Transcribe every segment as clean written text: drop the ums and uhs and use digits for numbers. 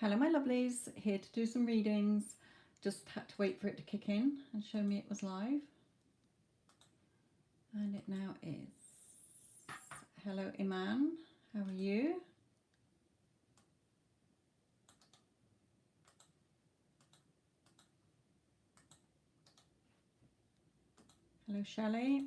Hello my lovelies, here to do some readings. Just had to wait for it to kick in and show me it was live. And it now is. Hello Iman, how are you? Hello Shelley.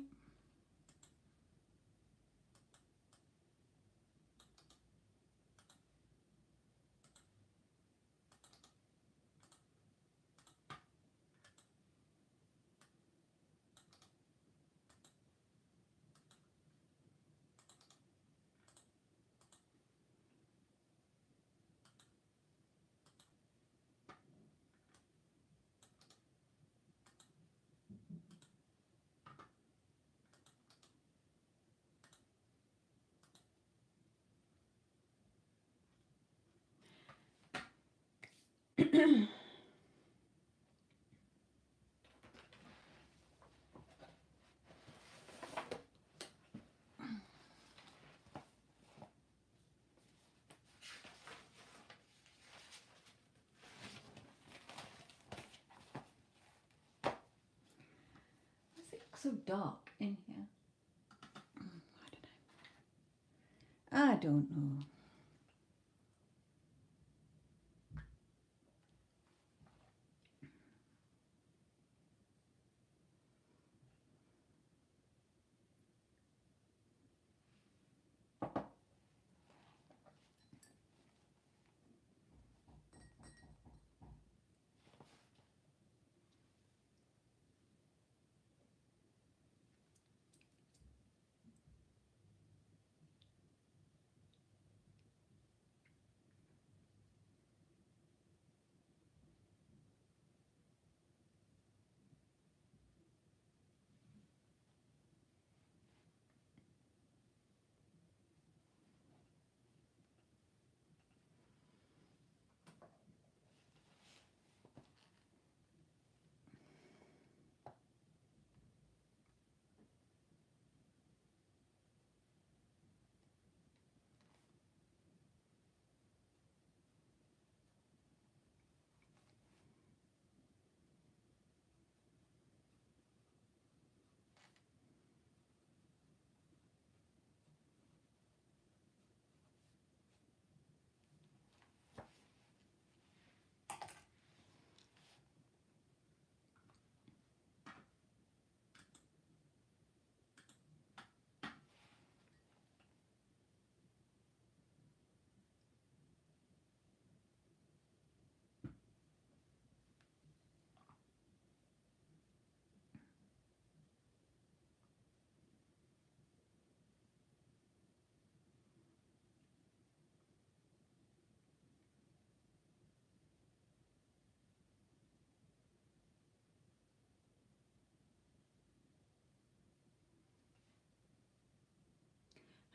Why is it so dark in here? I don't know.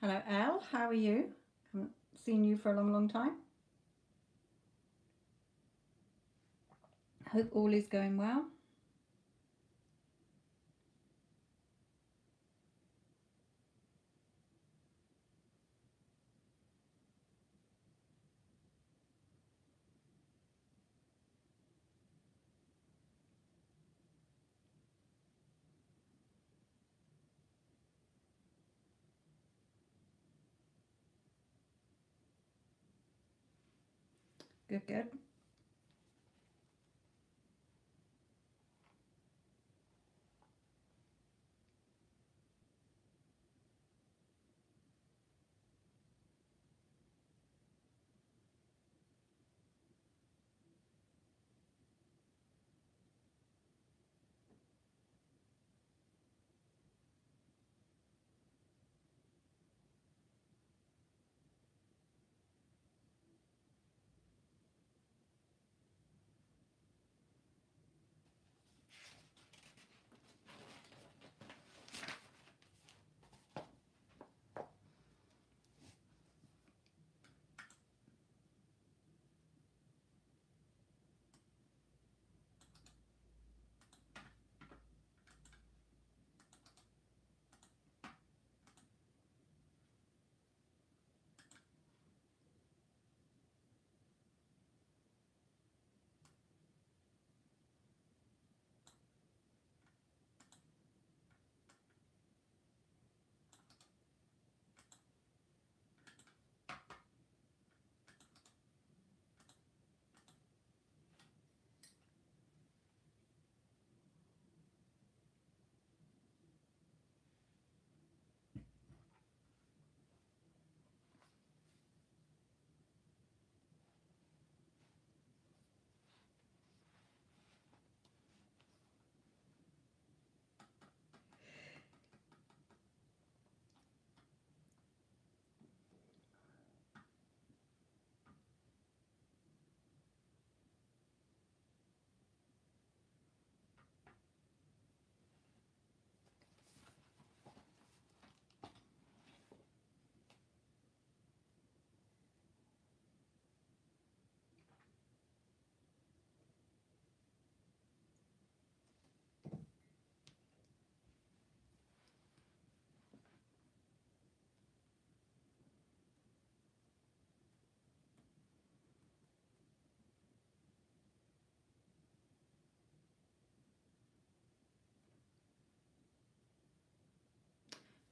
Hello Elle, how are you? Haven't seen you for a long time. Hope all is going well. Good, good.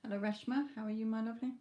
Hello Reshma, how are you, my lovely?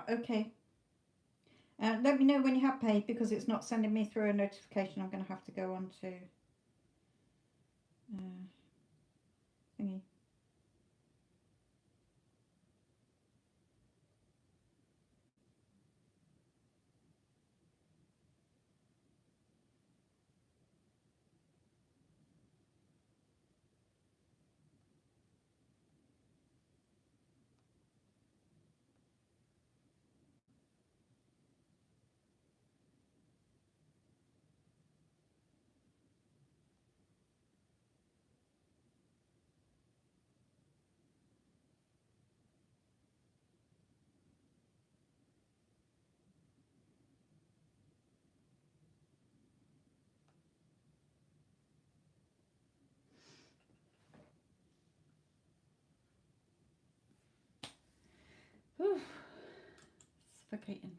Okay. Let me know when you have paid, because it's not sending me through a notification. I'm going to have to go on to thingy. Whew. Suffocating.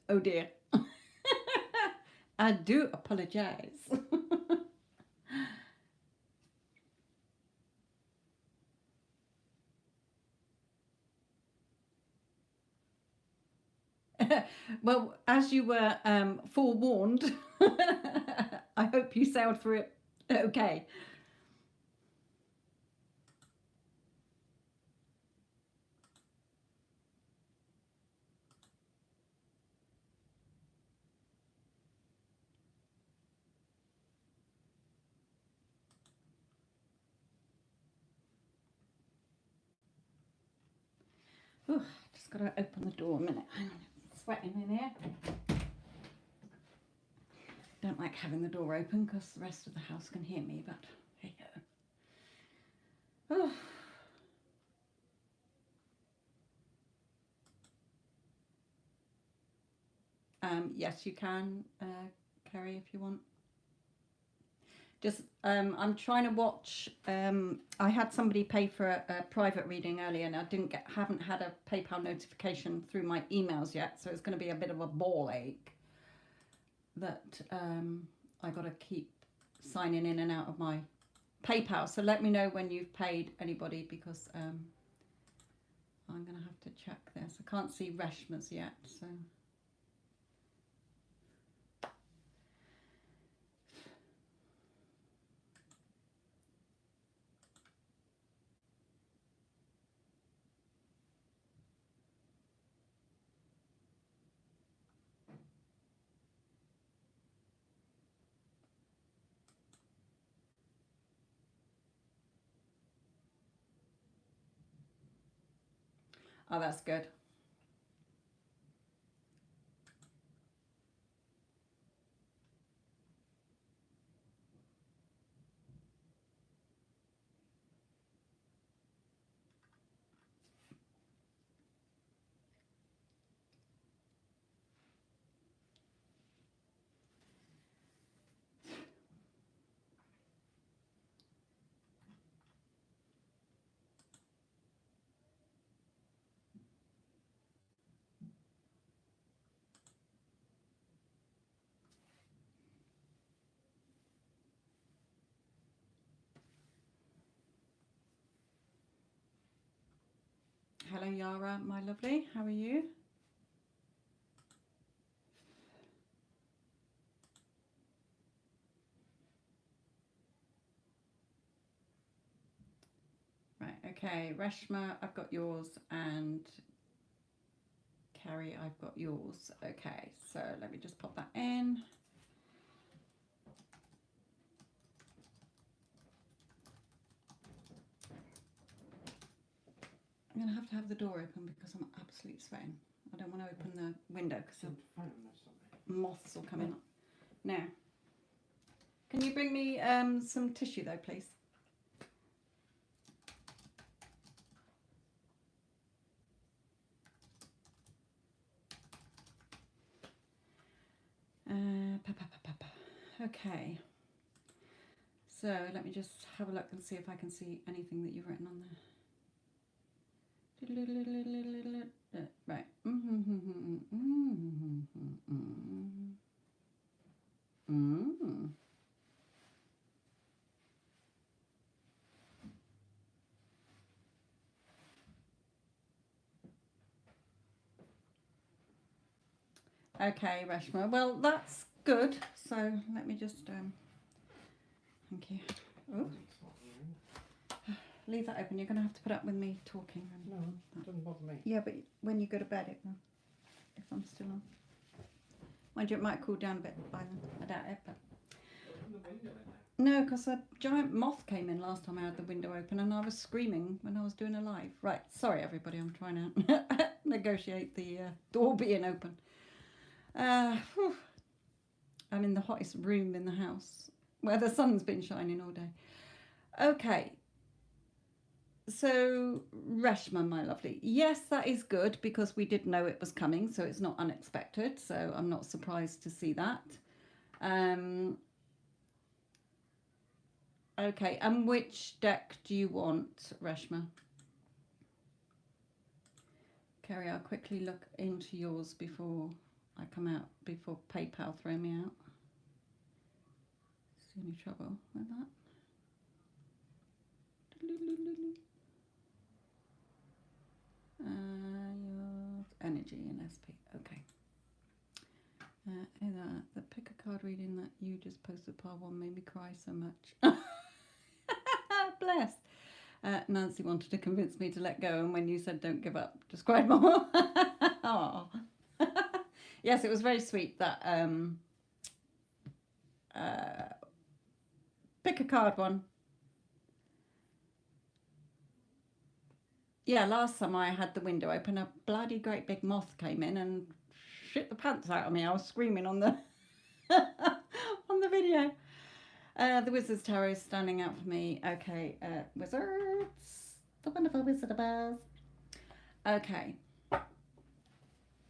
Oh dear. I do apologize. Well, as you were forewarned, I hope you sailed through it okay. Ooh, just got to open the door a minute. Hang on, it's sweating in here. don't like having the door open because the rest of the house can hear me, but hey ho. Yes, you can, Kerry, if you want. Just, I'm trying to watch. I had somebody pay for a private reading earlier, and I haven't had a PayPal notification through my emails yet, so it's going to be a bit of a ball ache. That I got to keep signing in and out of my PayPal. So let me know when you've paid anybody, because I'm going to have to check this. I can't see Reshma's yet, so. Oh, that's good. Hello, Yara, my lovely. How are you? Right, okay. Reshma, I've got yours, and Carrie, I've got yours. Okay, so let me just pop that in. I'm going to have the door open because I'm absolutely sweating. I don't want to open the window because the moths will come in. Now, can you bring me some tissue though, please? Okay. So let me just have a look and see if I can see anything that you've written on there. Right. Okay, Reshma. Well, that's good. So let me just thank you. Oh. Leave that open. You're going to have to put up with me talking. No, it doesn't bother me. Yeah, but when you go to bed, it will. If I'm still on. Mind you, it might cool down a bit by then. I doubt it, but. No, because a giant moth came in last time I had the window open, and I was screaming when I was doing a live. Right, sorry everybody, I'm trying to negotiate the door being open. I'm in the hottest room in the house, where the sun's been shining all day. Okay. So, Reshma, my lovely, yes, that is good because we did know it was coming, so it's not unexpected. So I'm not surprised to see that. Okay, and which deck do you want, Reshma? Kerry, I'll quickly look into yours before I come out, before PayPal throw me out. See any trouble with that? Your energy and SP. Okay. The pick a card reading that you just posted, part one, made me cry so much. Bless. Nancy wanted to convince me to let go, and when you said don't give up, just cried more. Oh. Yes, it was very sweet. That pick a card one. Yeah, last summer I had the window open, a bloody great big moth came in and shit the pants out of me. I was screaming on the video. The Wizard's Tarot is standing out for me. Okay, Wizards. The wonderful Wizard of Oz. Okay.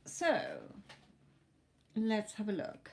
So, let's have a look.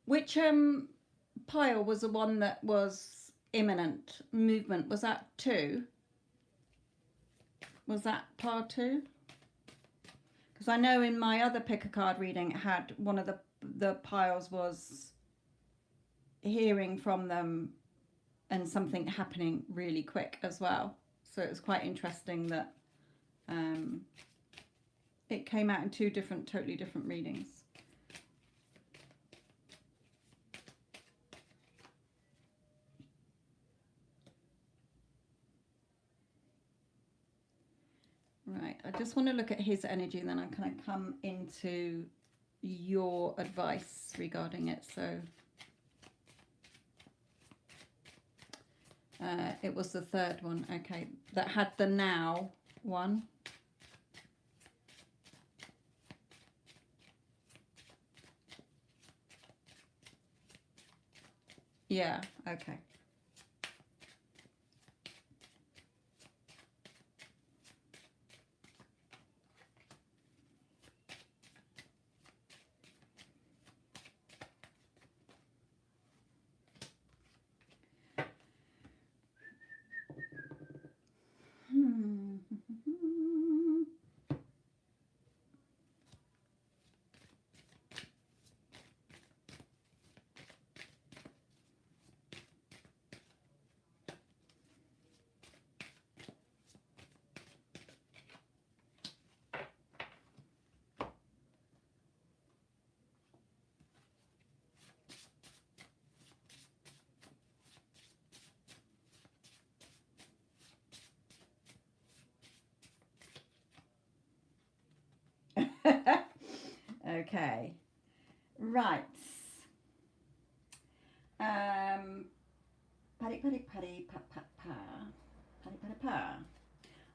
Which pile was the one that was imminent movement? Was that 2? Was that pile 2? Because I know in my other pick a card reading, it had one of the piles was hearing from them and something happening really quick as well. So it was quite interesting that it came out in 2 different, totally different readings. Right, I just want to look at his energy and then I'm going to come into your advice regarding it. So it was the 3rd one, okay, that had the now one. Yeah, okay. Okay, right. Paddy, pa, pa, pa. Paddy, paddy, pa.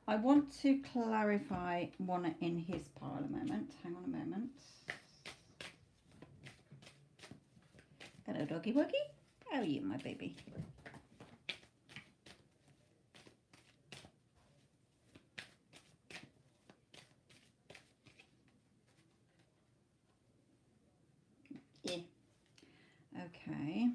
I want to clarify one in his pile a moment. Hang on a moment. Hello, doggy wuggy. How are you, my baby? Yeah. Okay.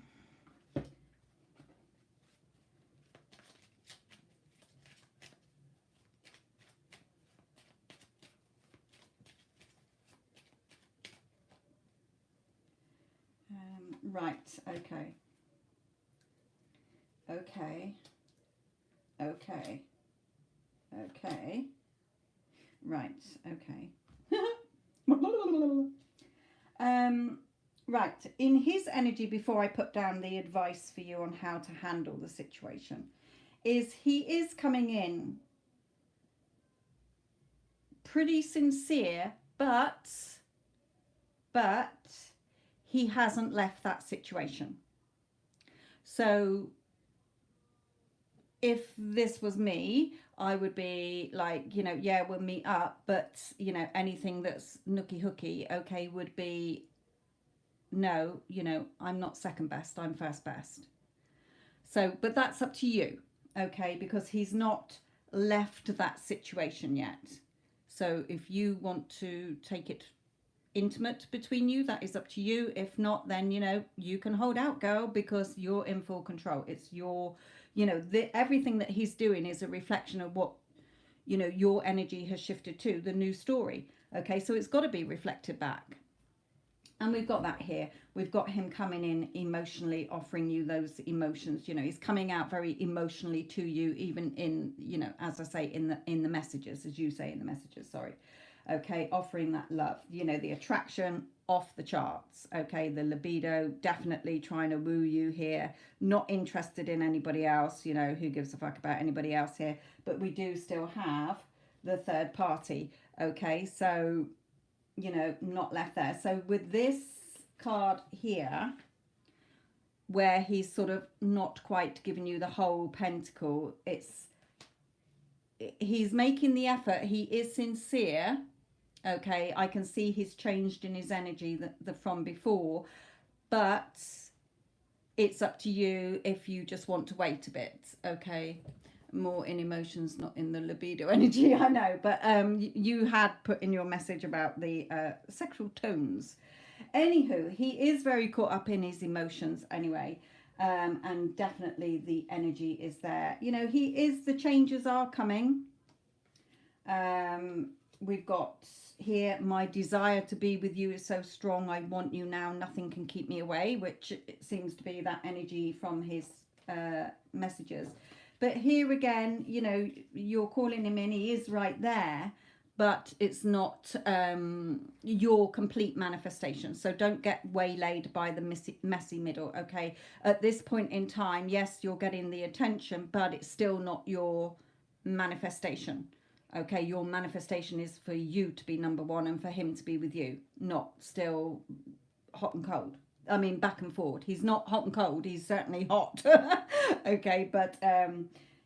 Right, okay. Okay. Okay. Okay. Right, okay. Right, in his energy, before I put down the advice for you on how to handle the situation, is he is coming in pretty sincere, but he hasn't left that situation. So if this was me, I would be like, you know, yeah, we'll meet up, but, you know, anything that's nookie hooky, okay, would be, no, you know, I'm not second best, I'm first best. So, but that's up to you, okay, because he's not left that situation yet. So if you want to take it intimate between you, that is up to you. If not, then, you know, you can hold out, girl, because you're in full control. It's your, you know, everything that he's doing is a reflection of what, you know, your energy has shifted to, the new story. Okay, so it's got to be reflected back. And we've got that here. We've got him coming in emotionally, offering you those emotions. You know, he's coming out very emotionally to you, even in, you know, as I say, in the messages, as you say in the messages, sorry. Okay, offering that love. You know, the attraction off the charts. Okay, the libido definitely trying to woo you here. Not interested in anybody else. You know, who gives a fuck about anybody else here? But we do still have the third party. Okay, so, you know, not left there. So with this card here, where he's sort of not quite giving you the whole pentacle, he's making the effort. He is sincere. Okay, I can see he's changed in his energy from before, but it's up to you if you just want to wait a bit. Okay, more in emotions, not in the libido energy, I know, but you had put in your message about the sexual tones. Anywho, he is very caught up in his emotions anyway, and definitely the energy is there. You know, the changes are coming. We've got here, my desire to be with you is so strong, I want you now, nothing can keep me away, which it seems to be that energy from his messages. But here again, you know, you're calling him in, he is right there, but it's not your complete manifestation. So don't get waylaid by the messy middle, okay? At this point in time, yes, you're getting the attention, but it's still not your manifestation. Okay, your manifestation is for you to be number one and for him to be with you, not still hot and cold. I mean, back and forward. He's not hot and cold. He's certainly hot. Okay, but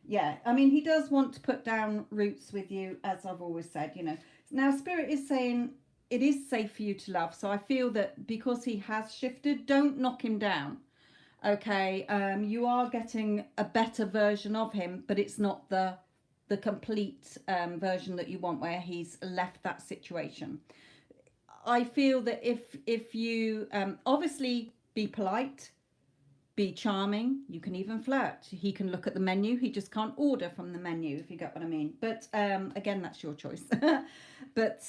yeah, I mean, he does want to put down roots with you, as I've always said, you know. Now, Spirit is saying it is safe for you to love. So I feel that because he has shifted, don't knock him down. Okay, you are getting a better version of him, but it's not the complete version that you want, where he's left that situation. I feel that if you obviously be polite, be charming, you can even flirt. He can look at the menu, he just can't order from the menu, if you get what I mean. But again, that's your choice. But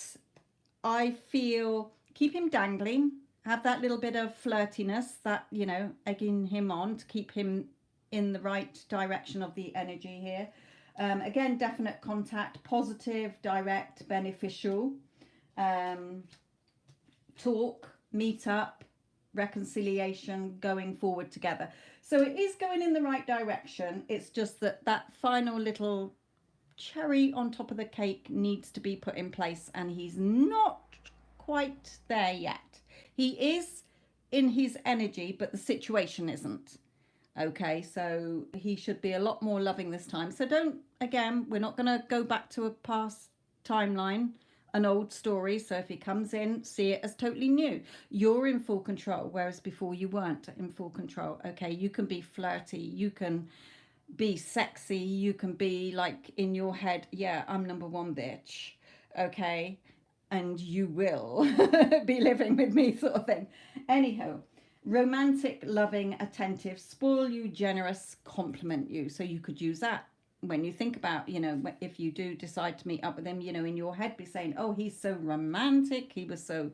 I feel keep him dangling, have that little bit of flirtiness, that, you know, egging him on to keep him in the right direction of the energy here. Again, definite contact, positive, direct, beneficial. Talk, meet up, reconciliation, going forward together. So it is going in the right direction. It's just that final little cherry on top of the cake needs to be put in place, and he's not quite there yet. He is in his energy, but the situation isn't. Okay, so he should be a lot more loving this time. So don't, again, we're not going to go back to a past timeline, an old story. So if he comes in, see it as totally new. You're in full control, whereas before you weren't in full control. Okay, you can be flirty, you can be sexy, you can be like in your head, yeah, I'm number one bitch. Okay, and you will be living with me, sort of thing. Anyhow, romantic, loving, attentive, spoil you, generous, compliment you. So you could use that when you think about, you know, if you do decide to meet up with him, you know, in your head, be saying, oh, he's so romantic, he was so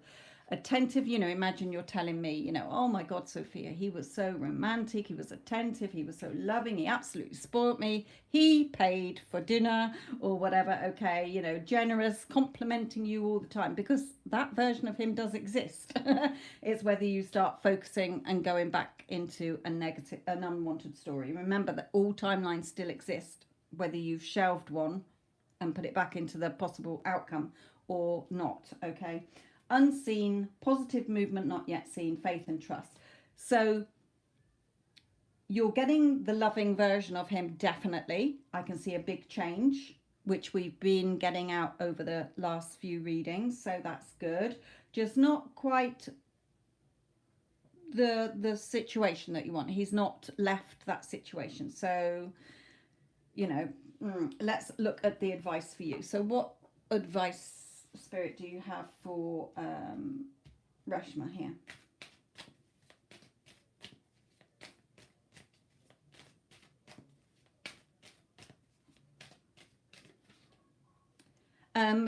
attentive. You know, imagine you're telling me, you know, oh my God, Sophia, he was so romantic, he was attentive, he was so loving, he absolutely spoilt me, he paid for dinner or whatever. Okay, you know, generous, complimenting you all the time, because that version of him does exist. It's whether you start focusing and going back into an unwanted story. Remember that all timelines still exist, whether you've shelved one and put it back into the possible outcome or not. Okay, unseen, positive movement not yet seen, faith and trust. So you're getting the loving version of him, definitely. I can see a big change, which we've been getting out over the last few readings, so that's good. Just not quite the situation that you want. He's not left that situation. So, you know, let's look at the advice for you. So what advice, Spirit, do you have for Reshma here?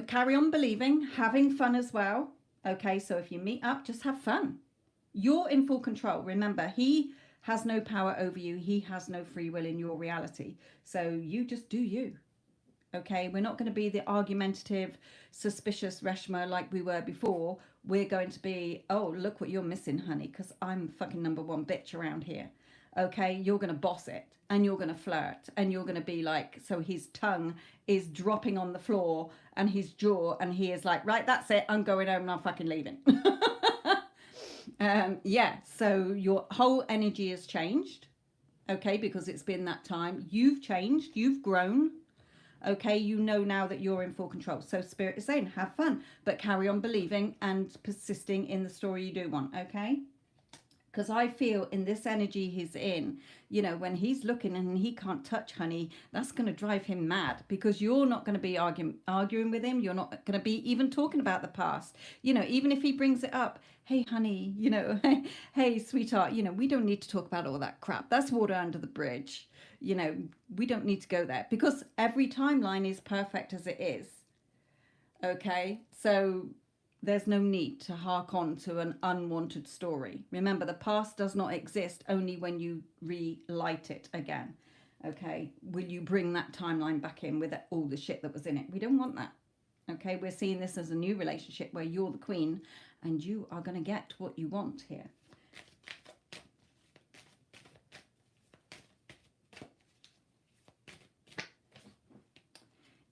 Carry on believing, having fun as well. Okay, so if you meet up, just have fun. You're in full control. Remember, he has no power over you. He has no free will in your reality. So you just do you. Okay, we're not going to be the argumentative, suspicious Reshma like we were before. We're going to be, oh, look what you're missing, honey, because I'm fucking number one bitch around here. Okay, you're going to boss it, and you're going to flirt, and you're going to be like, so his tongue is dropping on the floor and his jaw, and he is like, right, that's it, I'm going home and I'm fucking leaving. Yeah, so your whole energy has changed, okay, because it's been that time. You've changed, you've grown. Okay, you know now that you're in full control. So Spirit is saying, have fun, but carry on believing and persisting in the story you do want, okay? Because I feel in this energy he's in, you know, when he's looking and he can't touch honey, that's going to drive him mad, because you're not going to be arguing with him. You're not going to be even talking about the past. You know, even if he brings it up, hey, honey, you know, hey, sweetheart, you know, we don't need to talk about all that crap. That's water under the bridge. You know, we don't need to go there, because every timeline is perfect as it is. Okay, so there's no need to hark on to an unwanted story. Remember, the past does not exist, only when you relight it again. Okay, will you bring that timeline back in with all the shit that was in it? We don't want that. Okay, we're seeing this as a new relationship where you're the queen and you are going to get what you want here.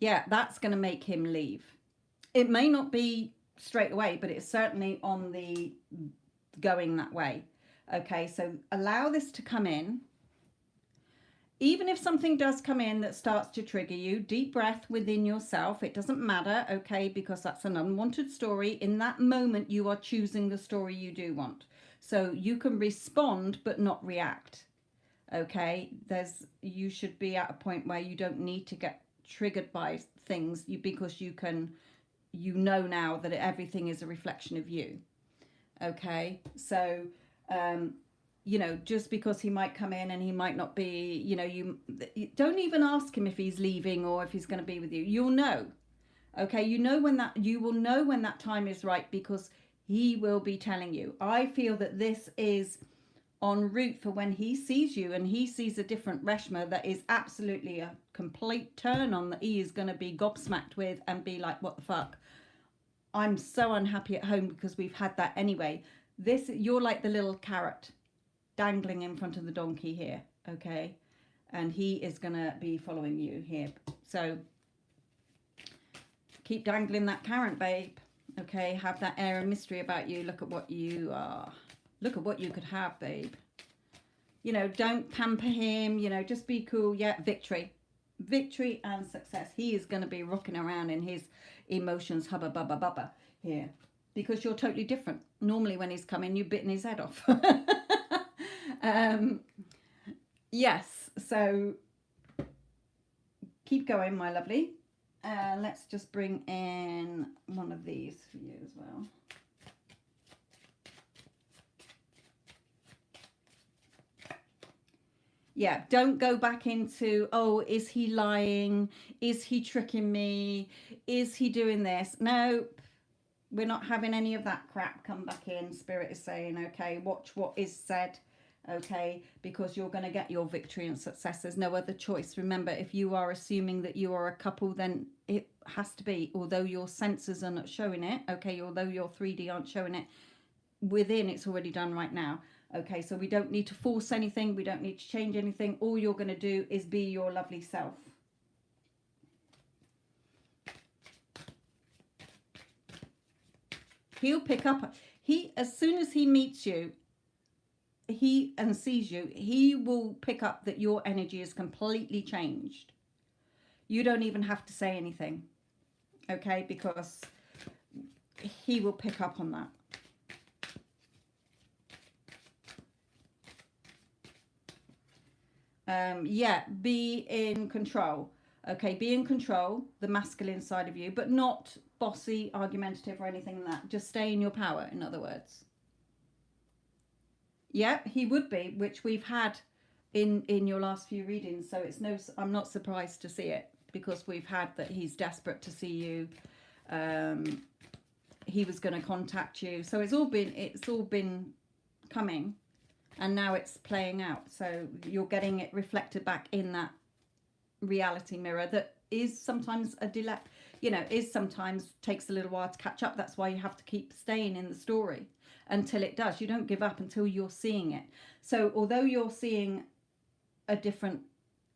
Yeah, that's going to make him leave. It may not be straight away, but it's certainly on the going that way. Okay, so allow this to come in. Even if something does come in that starts to trigger you, deep breath within yourself. It doesn't matter, okay, because that's an unwanted story. In that moment, you are choosing the story you do want. So you can respond, but not react. Okay, you should be at a point where you don't need to get triggered by things, because you know now that everything is a reflection of you. Okay, so you know, just because he might come in and he might not be, you know, you don't even ask him if he's leaving or if he's going to be with you. You'll know. Okay, you will know when that time is right, because he will be telling you. I feel that this is en route for when he sees you and he sees a different Reshma that is absolutely a complete turn on, that he is going to be gobsmacked with and be like, what the fuck? I'm so unhappy at home, because we've had that anyway. You're like the little carrot dangling in front of the donkey here, okay? And he is going to be following you here. So keep dangling that carrot, babe. Okay, have that air of mystery about you. Look at what you are. Look at what you could have, babe. You know, don't pamper him. You know, just be cool. Yeah, victory. Victory and success. He is going to be rocking around in his emotions, hubba bubba bubba here, because you're totally different. Normally when he's coming, you've bitten his head off. Yes, so keep going, my lovely. Let's just bring in one of these for you as well. Yeah, don't go back into, oh, is he lying? Is he tricking me? Is he doing this? No, we're not having any of that crap. Come back in. Spirit is saying, okay, watch what is said, okay, because you're going to get your victory and success. There's no other choice. Remember, if you are assuming that you are a couple, then it has to be, although your senses are not showing it, okay, although your 3D aren't showing it, within it's already done right now. Okay, so we don't need to force anything. We don't need to change anything. All you're going to do is be your lovely self. He'll pick up. As soon as he meets you, and sees you, he will pick up that your energy is completely changed. You don't even have to say anything. Okay, because he will pick up on that. Yeah, be in control. Okay, be in control, the masculine side of you, but not bossy, argumentative or anything like that. Just stay in your power, in other words. Yeah, he would be, which we've had in your last few readings, so I'm not surprised to see it. because we've had that he's desperate to see you. He was going to contact you. So it's all been coming, and now it's playing out. So you're getting it reflected back in that reality mirror that is sometimes a delay, is sometimes takes a little while to catch up. That's why you have to keep staying in the story until it does. You don't give up until you're seeing it. So although you're seeing a different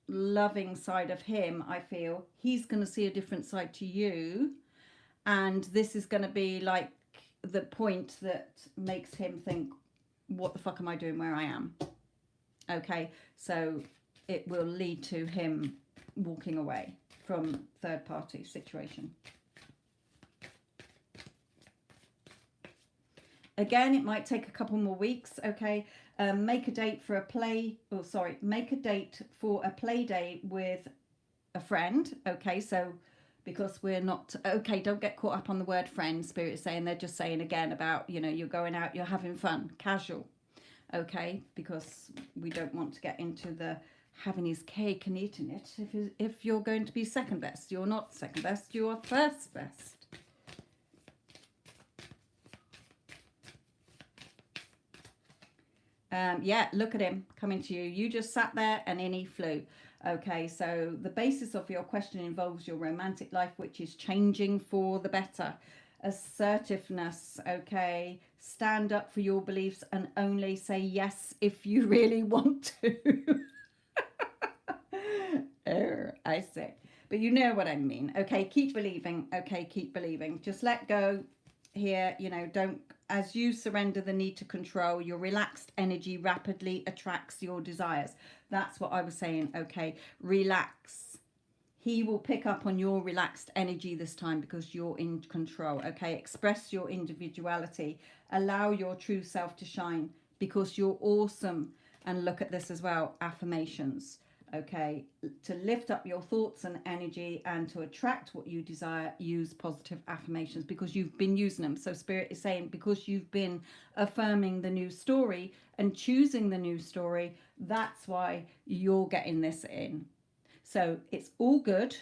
loving side of him, I feel he's going to see a different side to you, and this is going to be like the point that makes him think, what the fuck am I doing where I am? Okay, so it will lead to him walking away from third party situation. Again, it might take a couple more weeks. Okay, make a date for a play, make a date for a play day with a friend. Okay, so because we're not, okay, don't get caught up on the word friend. Spirit is saying, they're just saying again about, you're going out, you're having fun, casual. Okay, because we don't want to get into the having his cake and eating it. If you're going to be second best, you're not second best, you are first best. Yeah, look at him coming to you. You just sat there and in he flew. Okay, so the basis of your question involves your romantic life, which is changing for the better. Assertiveness, okay, stand up for your beliefs and only say yes if you really want to. I say, but you know what I mean. Okay, keep believing. Okay, keep believing. Just let go here. Don't, as you surrender the need to control, your relaxed energy rapidly attracts your desires. That's what I was saying. Okay, relax. He will pick up on your relaxed energy this time because you're in control. Okay, express your individuality. Allow your true self to shine because you're awesome. And look at this as well, affirmations. Okay, to lift up your thoughts and energy and to attract what you desire, use positive affirmations because you've been using them. So Spirit is saying, because you've been affirming the new story and choosing the new story, that's why you're getting this in. So it's all good.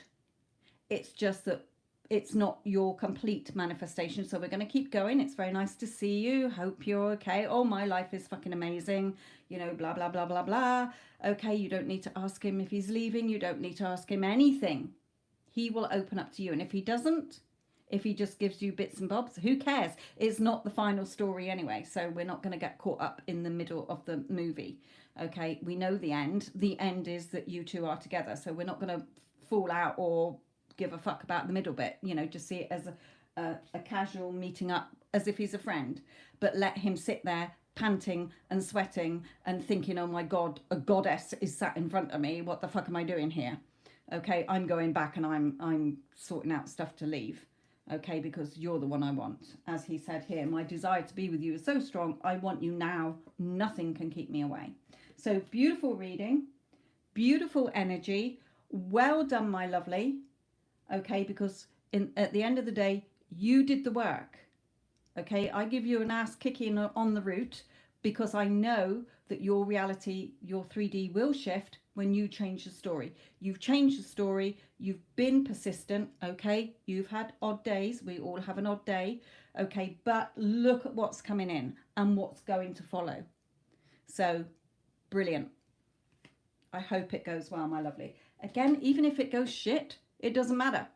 It's just that it's not your complete manifestation. So we're going to keep going. It's very nice to see you. Hope you're okay. Oh, my life is fucking amazing. Blah, blah, blah, blah, blah. Okay, you don't need to ask him if he's leaving. You don't need to ask him anything. He will open up to you. And if he doesn't, if he just gives you bits and bobs, who cares? It's not the final story anyway. So we're not going to get caught up in the middle of the movie. Okay, we know the end. The end is that you two are together. So we're not going to fall out or give a fuck about the middle bit. Just see it as a casual meeting up as if he's a friend. But let him sit there panting and sweating and thinking, oh my God, a goddess is sat in front of me. What the fuck am I doing here? Okay, I'm going back and I'm sorting out stuff to leave. Okay, because you're the one I want. As he said here, my desire to be with you is so strong. I want you now. Nothing can keep me away. So beautiful reading, beautiful energy. Well done, my lovely. Okay, because at the end of the day, you did the work. Okay, I give you an ass kicking on the route because I know that your reality, your 3D will shift when you change the story. You've changed the story. You've been persistent. Okay, you've had odd days. We all have an odd day. Okay, but look at what's coming in and what's going to follow. So brilliant. I hope it goes well, my lovely. Again, even if it goes shit, it doesn't matter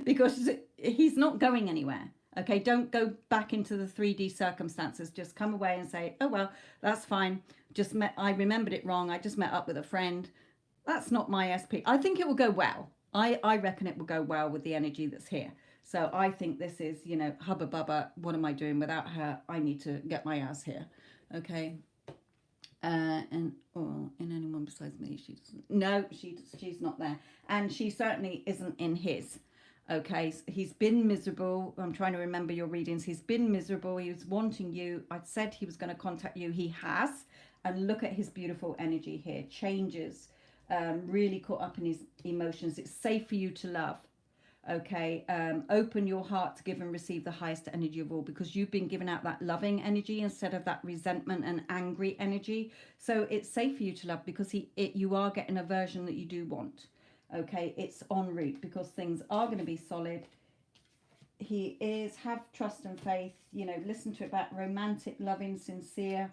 because he's not going anywhere. Okay, don't go back into the 3D circumstances. Just come away and say, oh, well, that's fine. I remembered it wrong. I just met up with a friend. That's not my SP. I think it will go well. I reckon it will go well with the energy that's here. So I think this is, hubba bubba. What am I doing without her? I need to get my ass here. Okay. In anyone besides me, she's not there. And she certainly isn't in his. Okay, so he's been miserable. I'm trying to remember your readings. He's been miserable. He was wanting you. I said he was going to contact you. He has. And look at his beautiful energy here. Changes. Really caught up in his emotions. It's safe for you to love. Okay, open your heart to give and receive the highest energy of all because you've been giving out that loving energy instead of that resentment and angry energy. So it's safe for you to love because you are getting a version that you do want. Okay, it's en route because things are going to be solid. He is, have trust and faith, you know, listen to it about romantic, loving, sincere.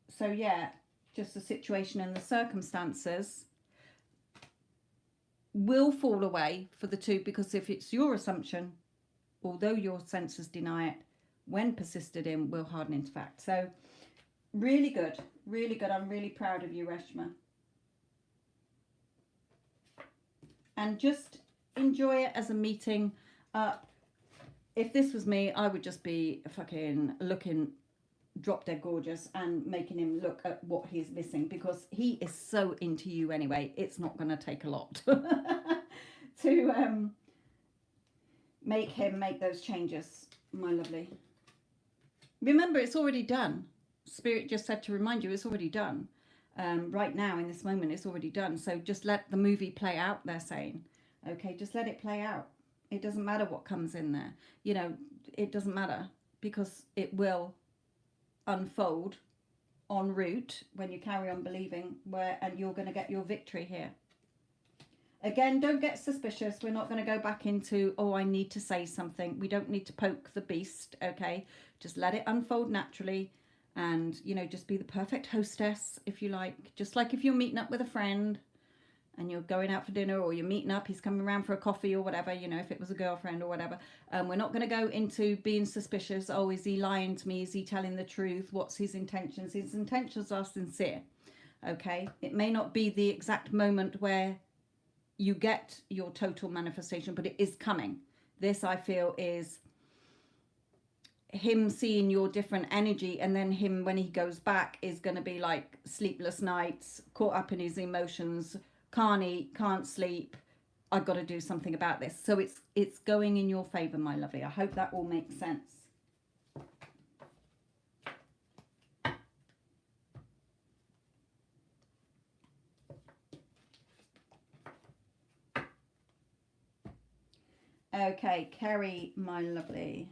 So yeah, just the situation and the circumstances will fall away for the two, because if it's your assumption, although your senses deny it, when persisted in, will harden into fact. So really good, really good. I'm really proud of you, Reshma. And just enjoy it as a meeting. If this was me, I would just be fucking looking drop dead gorgeous and making him look at what he's missing, because he is so into you anyway. It's not going to take a lot to make him make those changes, my lovely. Remember, it's already done. Spirit just said to remind you it's already done. Right now, in this moment, it's already done. So just let the movie play out, they're saying. Okay, just let it play out. It doesn't matter what comes in there. You know, it doesn't matter, because it will unfold en route when you carry on believing, and you're going to get your victory here. Again, don't get suspicious. We're not going to go back into, oh, I need to say something. We don't need to poke the beast, okay? Just let it unfold naturally. And, you know, just be the perfect hostess, if you like. Just like if you're meeting up with a friend and you're going out for dinner, or you're meeting up, he's coming around for a coffee or whatever, you know, if it was a girlfriend or whatever. We're not going to go into being suspicious. Oh, is he lying to me? Is he telling the truth? What's his intentions? His intentions are sincere, okay? It may not be the exact moment where you get your total manifestation, but it is coming. This, I feel, is him seeing your different energy, and then him, when he goes back, is going to be like sleepless nights, caught up in his emotions, can't eat, can't sleep. I've got to do something about this. So it's going in your favor, my lovely. I hope that all makes sense. Okay, Kerry, my lovely.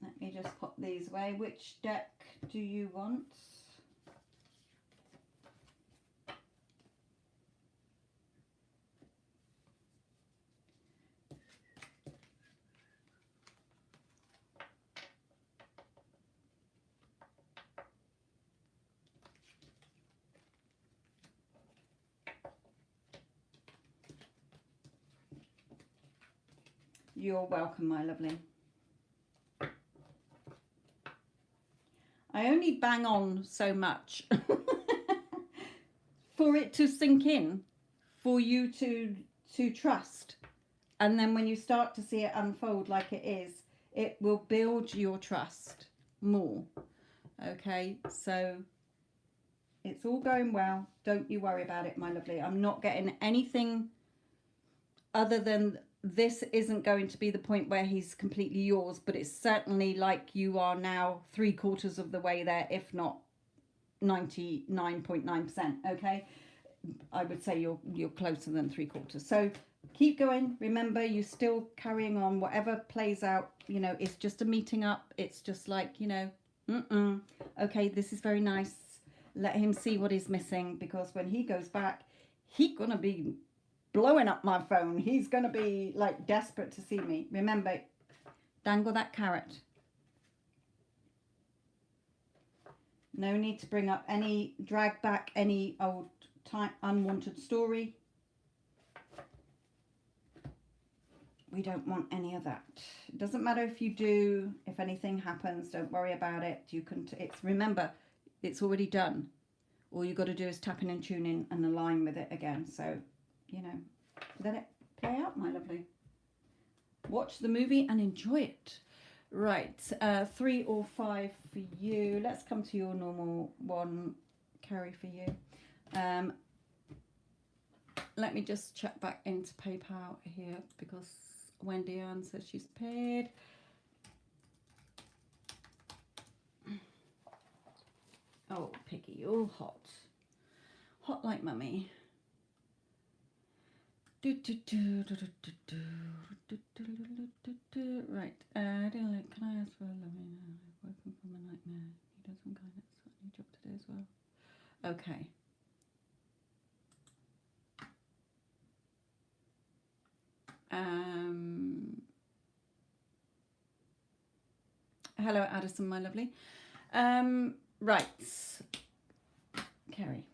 Let me just pop these away. Which deck do you want? You're welcome, my lovely. I only bang on so much for it to sink in, for you to trust. And then when you start to see it unfold like it is, it will build your trust more. Okay, so it's all going well. Don't you worry about it, my lovely. I'm not getting anything other than this isn't going to be the point where he's completely yours, but it's certainly like you are now 3/4 of the way there, if not 99.9%. Okay, I would say you're closer than 3/4. So keep going. Remember, you're still carrying on. Whatever plays out, you know, it's just a meeting up. It's just like, you know, okay, this is very nice. Let him see what he's missing, because when he goes back, he's gonna be blowing up my phone. He's gonna be like desperate to see me. Remember, dangle that carrot. No need to bring up any, drag back any old time unwanted story. We don't want any of that. It doesn't matter if you do, if anything happens, don't worry about it. You can, remember, it's already done. All you got to do is tap in and tune in and align with it again. So, you know, let it play out, my lovely. Watch the movie and enjoy it. Right, 3 or 5 for you. Let's come to your normal one, Carrie, for you. Let me just check back into PayPal here, because Wendy Ann says she's paid. Oh, Piggy, you're hot. Hot like mummy. Right, can I ask for a loving working from a nightmare? He does some guidance, got a new job today as well. Okay. Hello, Addison, my lovely. Right, Kerry.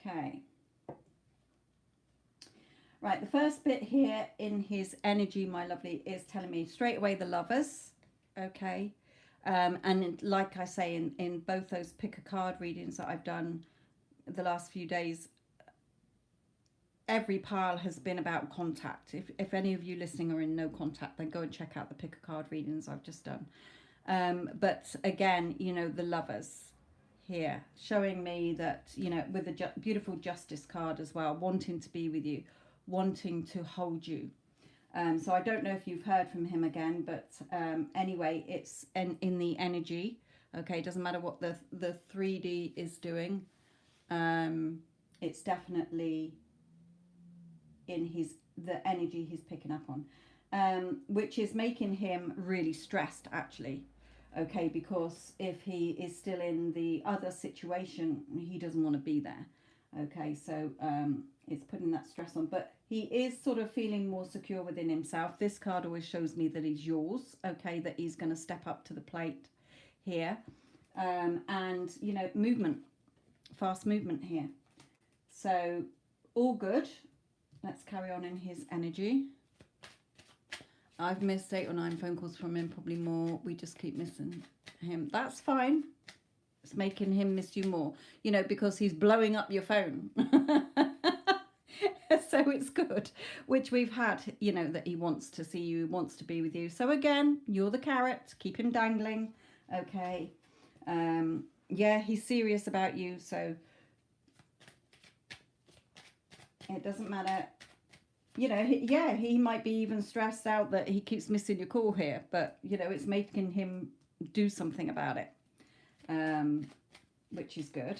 Okay. Right, the first bit here in his energy, my lovely, is telling me straight away the Lovers. Okay. And like I say, in both those pick a card readings that I've done the last few days, every pile has been about contact. If any of you listening are in no contact, then go and check out the pick a card readings I've just done. But again, you know, the Lovers here showing me that, you know, with the beautiful Justice card as well, wanting to be with you, wanting to hold you. So I don't know if you've heard from him again, but anyway, it's in the energy. Okay, doesn't matter what the 3D is doing. It's definitely in the energy he's picking up on, which is making him really stressed, actually. Okay, because if he is still in the other situation, he doesn't want to be there. Okay, so it's putting that stress on, but he is sort of feeling more secure within himself. This card always shows me that he's yours. Okay, that he's going to step up to the plate here, and you know, movement, fast movement here. So all good. Let's carry on in his energy. I've missed 8 or 9 phone calls from him, probably more. We just keep missing him. That's fine. It's making him miss you more, you know, because he's blowing up your phone. So it's good, which we've had, you know, that he wants to see you, wants to be with you. So again, you're the carrot, keep him dangling. Okay. Yeah, he's serious about you. So it doesn't matter. You know, yeah, he might be even stressed out that he keeps missing your call here, but, you know, it's making him do something about it, which is good.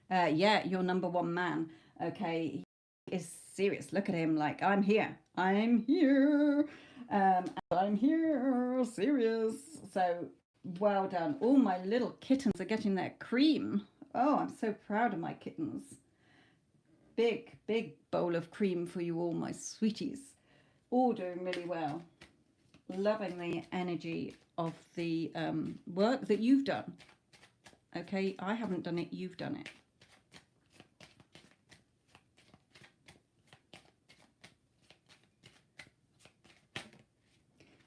Yeah, your number one man, okay, he is serious. Look at him, like, I'm here. I'm here. I'm here, serious. So well done. All my little kittens are getting their cream. Oh, I'm so proud of my kittens. Big bowl of cream for you all, my sweeties. All doing really well. Loving the energy of the work that you've done. Okay, I haven't done it, you've done it.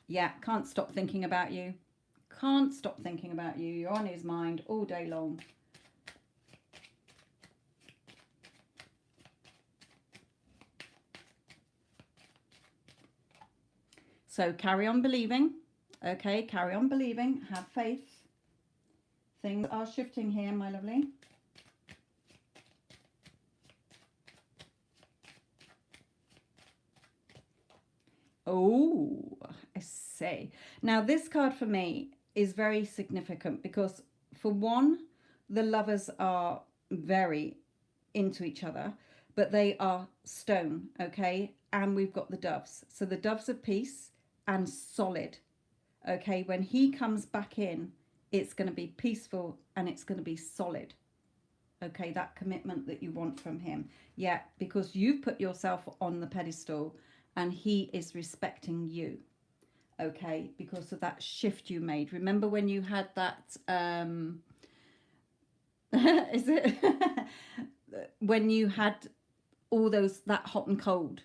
Yeah, can't stop thinking about you. Can't stop thinking about you. You're on his mind all day long. So carry on believing. Okay, carry on believing. Have faith. Things are shifting here, my lovely. Oh, I say. Now, this card for me is very significant because, for one, the Lovers are very into each other, but they are stone, okay? And we've got the Doves. So the Doves of peace and solid, okay? When he comes back in, it's going to be peaceful and it's going to be solid, okay? That commitment that you want from him. Yeah, because you've put yourself on the pedestal and he is respecting you, okay, because of that shift you made. Remember when you had that is it when you had all those, that hot and cold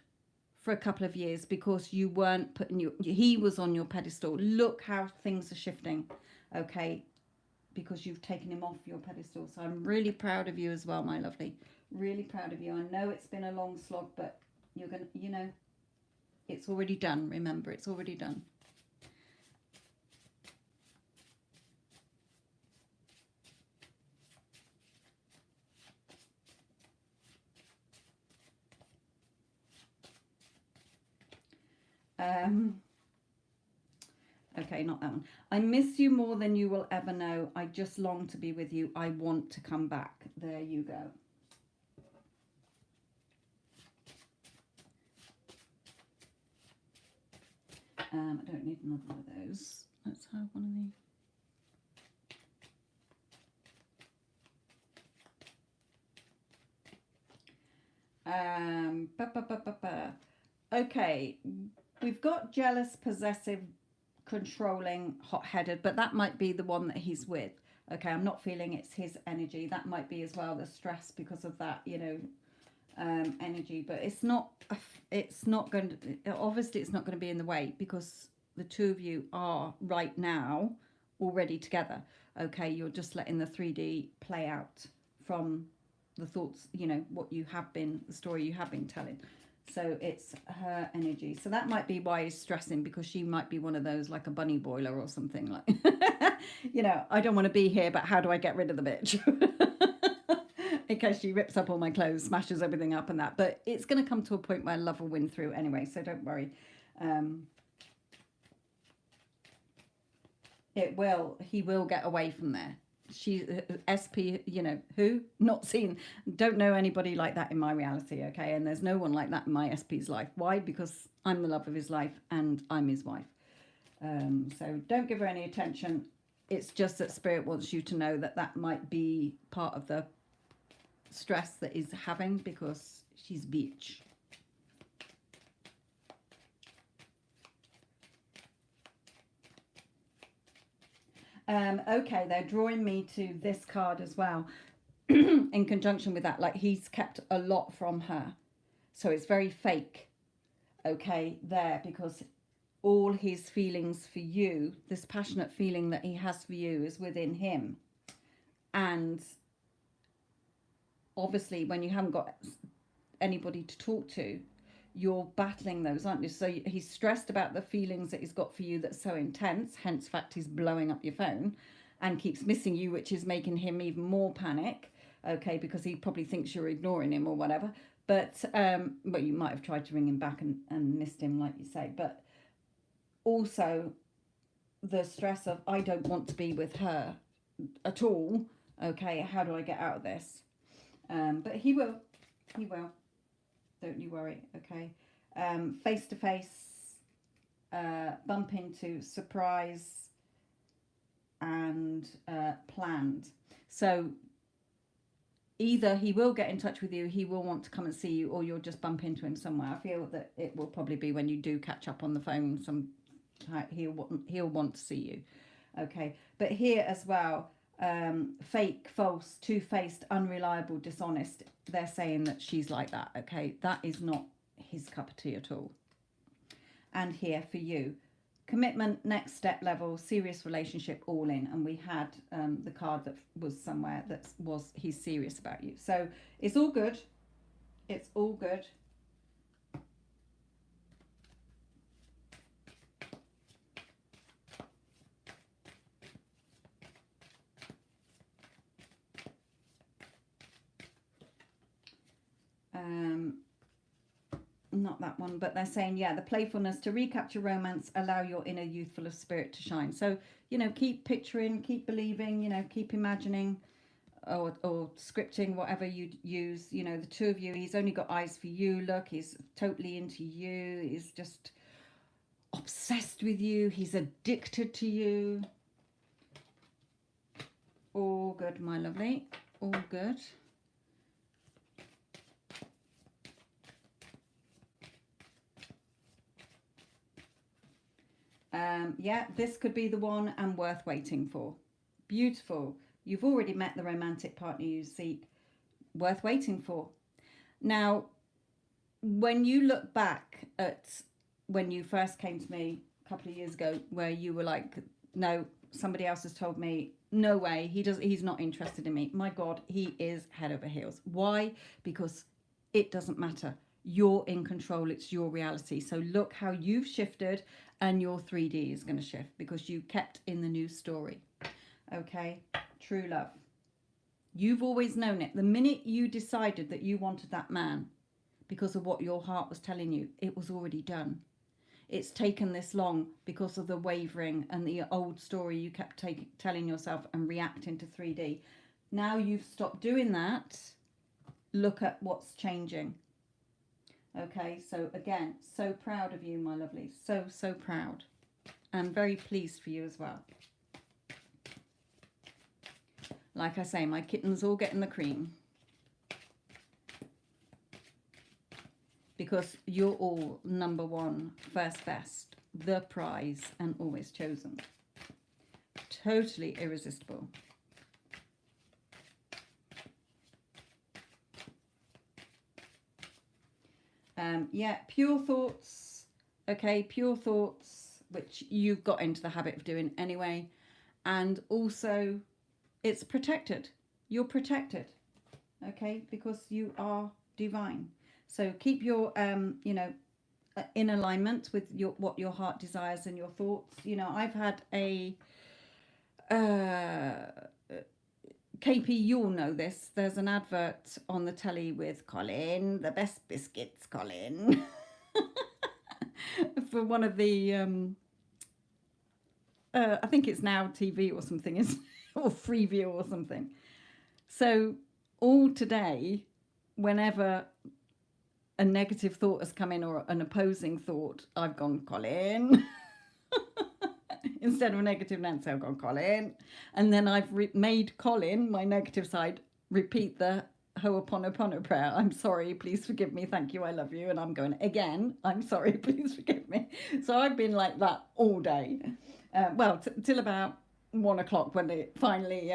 for a couple of years because you weren't putting he was on your pedestal. Look how things are shifting, okay, because you've taken him off your pedestal. So I'm really proud of you as well, my lovely. Really proud of you. I know it's been a long slog, but you're gonna, you know, it's already done. Remember, it's already done. Okay, not that one. I miss you more than you will ever know. I just long to be with you. I want to come back. There you go. I don't need another one of those. Let's have one of these. Okay, we've got jealous, possessive, controlling, hot-headed, but that might be the one that he's with. Okay, I'm not feeling it's his energy. That might be as well the stress because of that, you know, energy. But it's not going to, obviously it's not going to be in the way because the two of you are right now already together. Okay, you're just letting the 3D play out from the thoughts, you know, what you have been, the story you have been telling. So it's her energy. So that might be why he's stressing, because she might be one of those, like a bunny boiler or something, like, you know, I don't want to be here, but how do I get rid of the bitch? In case she rips up all my clothes, smashes everything up and that. But it's going to come to a point where love will win through anyway, so don't worry. It will. He will get away from there. She SP, you know, who? Not seen. Don't know anybody like that in my reality, okay? And there's no one like that in my SP's life. Why? Because I'm the love of his life and I'm his wife. So don't give her any attention. It's just that Spirit wants you to know that that might be part of the stress that he's having because she's bitch. Okay, they're drawing me to this card as well in conjunction with that. Like, he's kept a lot from her. So it's very fake, okay, there, because all his feelings for you, this passionate feeling that he has for you, is within him. And obviously, when you haven't got anybody to talk to, you're battling those, aren't you? So he's stressed about the feelings that he's got for you that's so intense, hence fact he's blowing up your phone and keeps missing you, which is making him even more panic, okay, because he probably thinks you're ignoring him or whatever. But you might have tried to ring him back and missed him, like you say. But also the stress of, I don't want to be with her at all, okay, how do I get out of this? But he will. Don't you worry, okay? Face to face, bump into, surprise, and planned. So either he will get in touch with you, he will want to come and see you, or you'll just bump into him somewhere. I feel that it will probably be when you do catch up on the phone. He'll want to see you, okay? But here as well, fake, false, two-faced, unreliable, dishonest. They're saying that she's like that, okay? That is not his cup of tea at all. And here for you, commitment, next step level, serious relationship, all in. And we had the card that was somewhere that was, he's serious about you. So it's all good. It's all good. Not that one, but they're saying, yeah, the playfulness to recapture romance, allow your inner youthful of spirit to shine. So, you know, keep picturing, keep believing, you know, keep imagining or scripting, whatever you use, you know, the two of you. He's only got eyes for you. Look, he's totally into you. He's just obsessed with you. He's addicted to you. All good, my lovely. All good. Yeah, this could be the one and worth waiting for. Beautiful. You've already met the romantic partner you seek. Worth waiting for. Now, when you look back at when you first came to me a couple of years ago, where you were like, no, somebody else has told me, no way, he's not interested in me. My God, he is head over heels. Why? Because it doesn't matter. You're in control. It's your reality. So look how you've shifted, and your 3D is going to shift because you kept in the new story. Okay, true love. You've always known it. The minute you decided that you wanted that man because of what your heart was telling you, it was already done. It's taken this long because of the wavering and the old story you kept telling yourself and reacting to 3D. Now you've stopped doing that. Look at what's changing. Okay, so again, so proud of you, my lovely. So, so proud. And very pleased for you as well. Like I say, my kittens all getting the cream. Because you're all number one, first best, the prize, and always chosen. Totally irresistible. Yeah, pure thoughts. Okay, pure thoughts, which you've got into the habit of doing anyway. And also, it's protected. You're protected. Okay, because you are divine. So keep your, you know, in alignment with what your heart desires and your thoughts. You know, I've had a KP, you'll know this. There's an advert on the telly with Colin, the best biscuits, Colin, for one of the, I think it's Now TV or something, or Freeview or something. So all today, whenever a negative thought has come in or an opposing thought, I've gone, Colin. Instead of a negative Nancy, I've gone, Colin. And then I've made Colin, my negative side, repeat the Ho'oponopono prayer. I'm sorry, please forgive me, thank you, I love you. And I'm going, again, I'm sorry, please forgive me. So I've been like that all day. Well, till about 1 o'clock when it finally,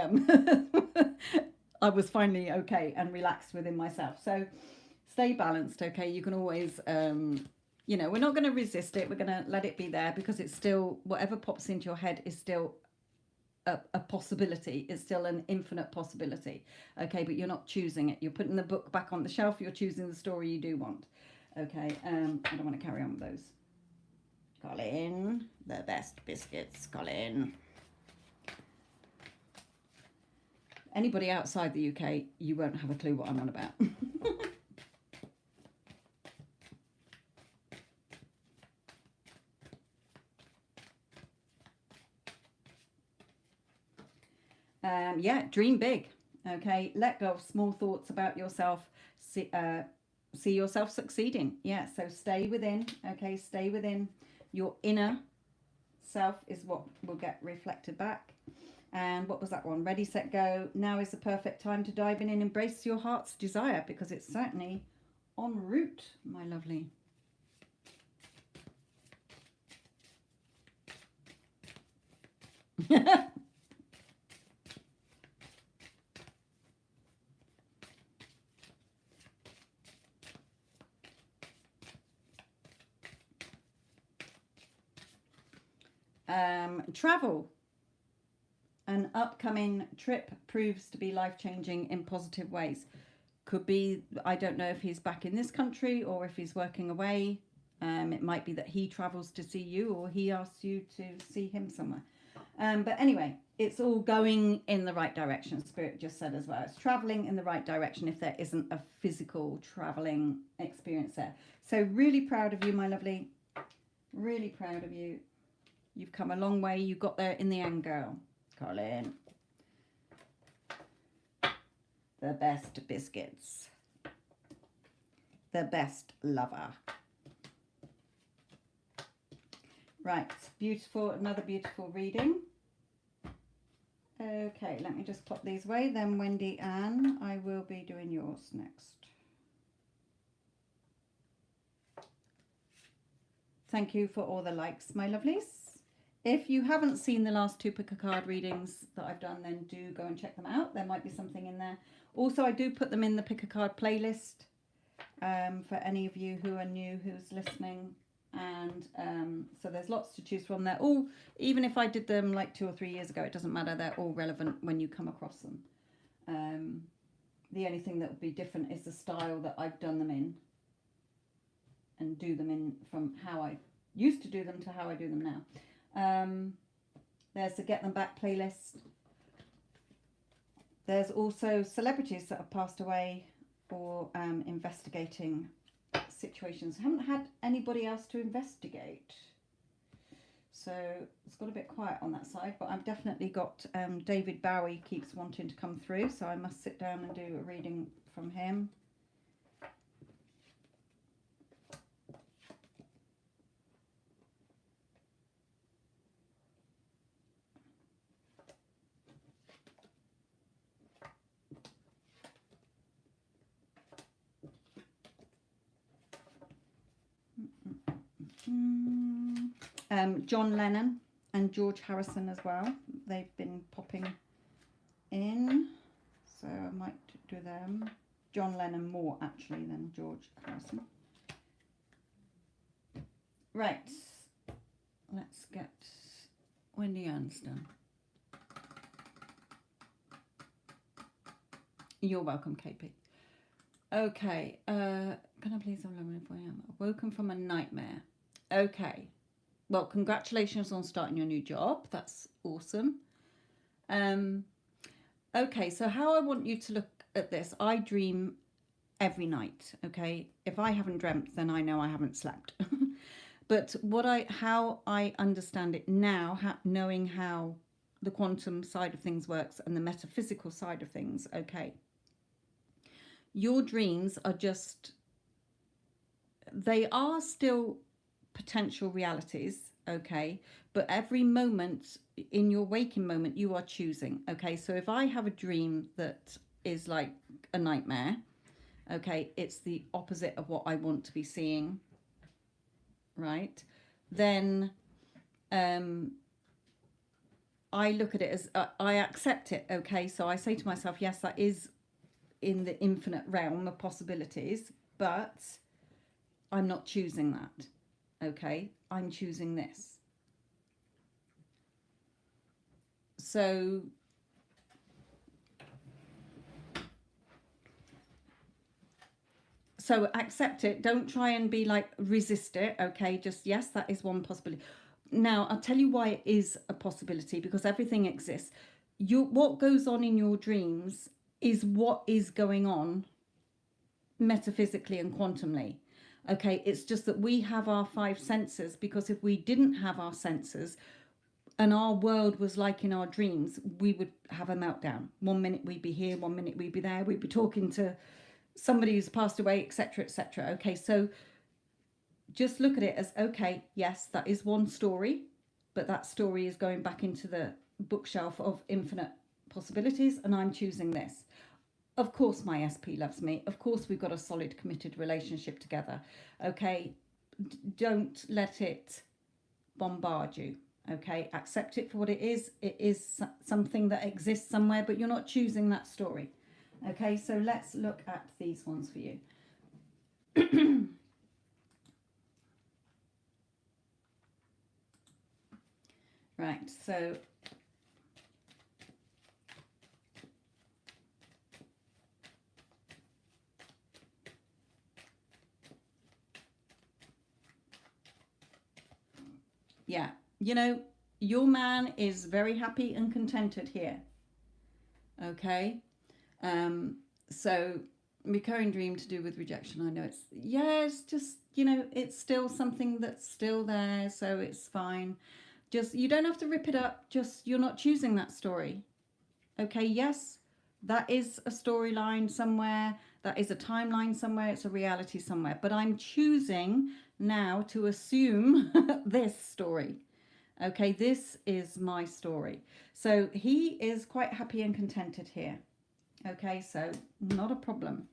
I was finally okay and relaxed within myself. So stay balanced, okay? You can always, you know, we're not going to resist it. We're going to let it be there because it's still, whatever pops into your head is still a possibility. It's still an infinite possibility, okay? But you're not choosing it. You're putting the book back on the shelf. You're choosing the story you do want, okay? I don't want to carry on with those. Colin, the best biscuits, Colin. Anybody outside the UK, you won't have a clue what I'm on about. Yeah, dream big. Okay, let go of small thoughts about yourself. See yourself succeeding. Yeah, so stay within. Okay, stay within. Your inner self is what will get reflected back. And what was that one? Ready, set, go. Now is the perfect time to dive in and embrace your heart's desire because it's certainly en route, my lovely. Travel. An upcoming trip proves to be life-changing in positive ways. Could be, I don't know if he's back in this country or if he's working away. It might be that he travels to see you or he asks you to see him somewhere. But anyway, it's all going in the right direction. Spirit just said as well. It's traveling in the right direction if there isn't a physical traveling experience there. So really proud of you, my lovely. Really proud of you. You've come a long way. You got there in the end, girl. Colin. The best biscuits. The best lover. Right, beautiful, another beautiful reading. Okay, let me just pop these away. Then Wendy Ann, I will be doing yours next. Thank you for all the likes, my lovelies. If you haven't seen the last 2 pick a card readings that I've done, then do go and check them out. There might be something in there. Also, I do put them in the pick a card playlist for any of you who are new, who's listening. And so there's lots to choose from. They're all, even if I did them like 2 or 3 years ago, it doesn't matter. They're all relevant when you come across them. The only thing that would be different is the style that I've done them in, and do them in from how I used to do them to how I do them now. There's the Get Them Back playlist. There's also celebrities that have passed away, or investigating situations. I haven't had anybody else to investigate, so it's got a bit quiet on that side, but I've definitely got David Bowie keeps wanting to come through, so I must sit down and do a reading from him. John Lennon and George Harrison as well. They've been popping in, so I might do them. John Lennon more actually than George Harrison. Right, let's get Wendy Ann's done. You're welcome, KP. Okay, can I please have a moment if I am woken from a nightmare? Okay, well, congratulations on starting your new job. That's awesome. Okay, so how I want you to look at this, I dream every night. Okay, if I haven't dreamt, then I know I haven't slept. But how I understand it now, knowing how the quantum side of things works and the metaphysical side of things, okay, your dreams are just, they are still potential realities, okay, but every moment in your waking moment you are choosing. Okay, so if I have a dream that is like a nightmare, okay, it's the opposite of what I want to be seeing, right? Then I look at it as I accept it. Okay, so I say to myself, yes, that is in the infinite realm of possibilities, but I'm not choosing that. Okay, I'm choosing this. So accept it. Don't try and be like resist it. Okay, just yes, that is one possibility. Now I'll tell you why it is a possibility, because everything exists. What goes on in your dreams is what is going on metaphysically and quantumly. Okay, it's just that we have our 5 senses, because if we didn't have our senses and our world was like in our dreams, we would have a meltdown. 1 minute we'd be here, 1 minute we'd be there, we'd be talking to somebody who's passed away, etc., etc. Okay, so just look at it as, okay, yes, that is one story, but that story is going back into the bookshelf of infinite possibilities, and I'm choosing this. Of course my SP loves me. Of course we've got a solid, committed relationship together. Okay, don't let it bombard you. Okay, accept it for what it is. It is something that exists somewhere, but you're not choosing that story. Okay, so let's look at these ones for you. Right, so yeah, you know, your man is very happy and contented here. Okay, so recurring dream to do with rejection. I know it's just, you know, it's still something that's still there, so it's fine. Just, you don't have to rip it up, just, you're not choosing that story. Okay, yes, that is a storyline somewhere, that is a timeline somewhere, it's a reality somewhere, but I'm choosing now to assume this story. Okay, this is my story. So he is quite happy and contented here. Okay, so not a problem.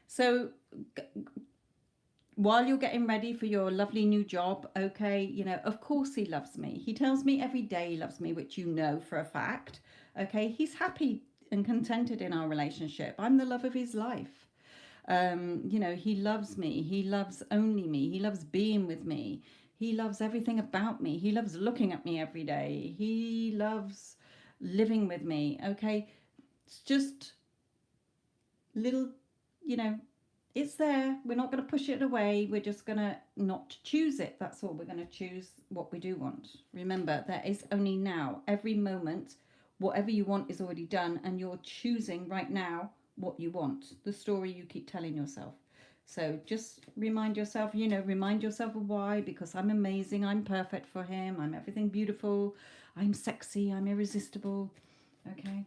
So while you're getting ready for your lovely new job, okay, you know, of course he loves me. He tells me every day he loves me, which you know for a fact. Okay, he's happy and contented in our relationship. I'm the love of his life. You know, he loves me. He loves only me. He loves being with me. He loves everything about me. He loves looking at me every day. He loves living with me. Okay, it's just little, you know, it's there. We're not going to push it away. We're just going to not choose it. That's all. We're going to choose what we do want. Remember, there is only now. Every moment, whatever you want is already done, and you're choosing right now what you want. The story you keep telling yourself. So just remind yourself, you know, remind yourself of why. Because I'm amazing. I'm perfect for him. I'm everything beautiful. I'm sexy. I'm irresistible. Okay.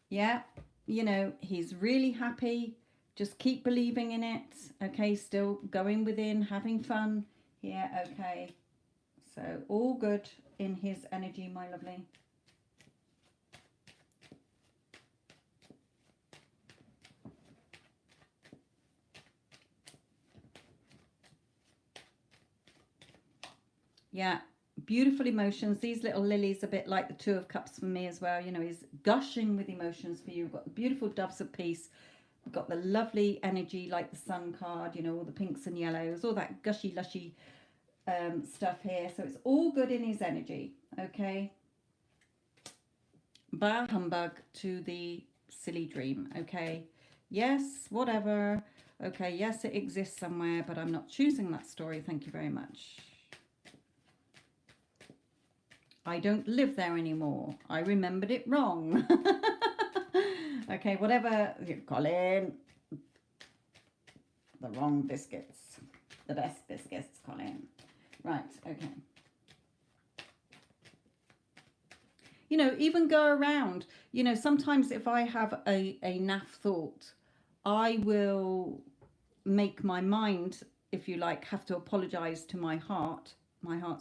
Yeah, you know, he's really happy. Just keep believing in it. Okay, still going within, having fun. Yeah, okay. So all good in his energy, my lovely. Yeah, beautiful emotions. These little lilies, a bit like the Two of Cups for me as well. You know, he's gushing with emotions for you. We've got the beautiful doves of peace. We've got the lovely energy like the sun card, you know, all the pinks and yellows, all that gushy, lushy stuff here. So it's all good in his energy, okay? Bah humbug to the silly dream, okay? Yes, whatever. Okay, yes, it exists somewhere, but I'm not choosing that story. Thank you very much. I don't live there anymore. I remembered it wrong. Okay, whatever. Colin, the wrong biscuits. The best biscuits, Colin. Right, okay. You know, even go around. You know, sometimes if I have a naff thought, I will make my mind, if you like, have to apologize to my heart's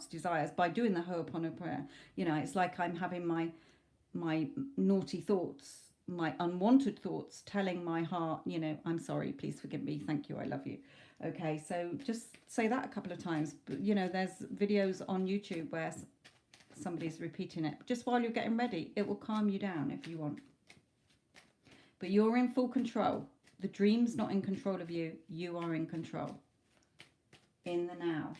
desires by doing the Ho'oponopono prayer. You know, it's like I'm having my naughty thoughts, my unwanted thoughts, telling my heart, you know, I'm sorry, please forgive me, thank you, I love you. Okay, so just say that a couple of times. But, you know, there's videos on YouTube where somebody's repeating it just while you're getting ready. It will calm you down if you want. But you're in full control. The dream's not in control of you. You are in control. In the now.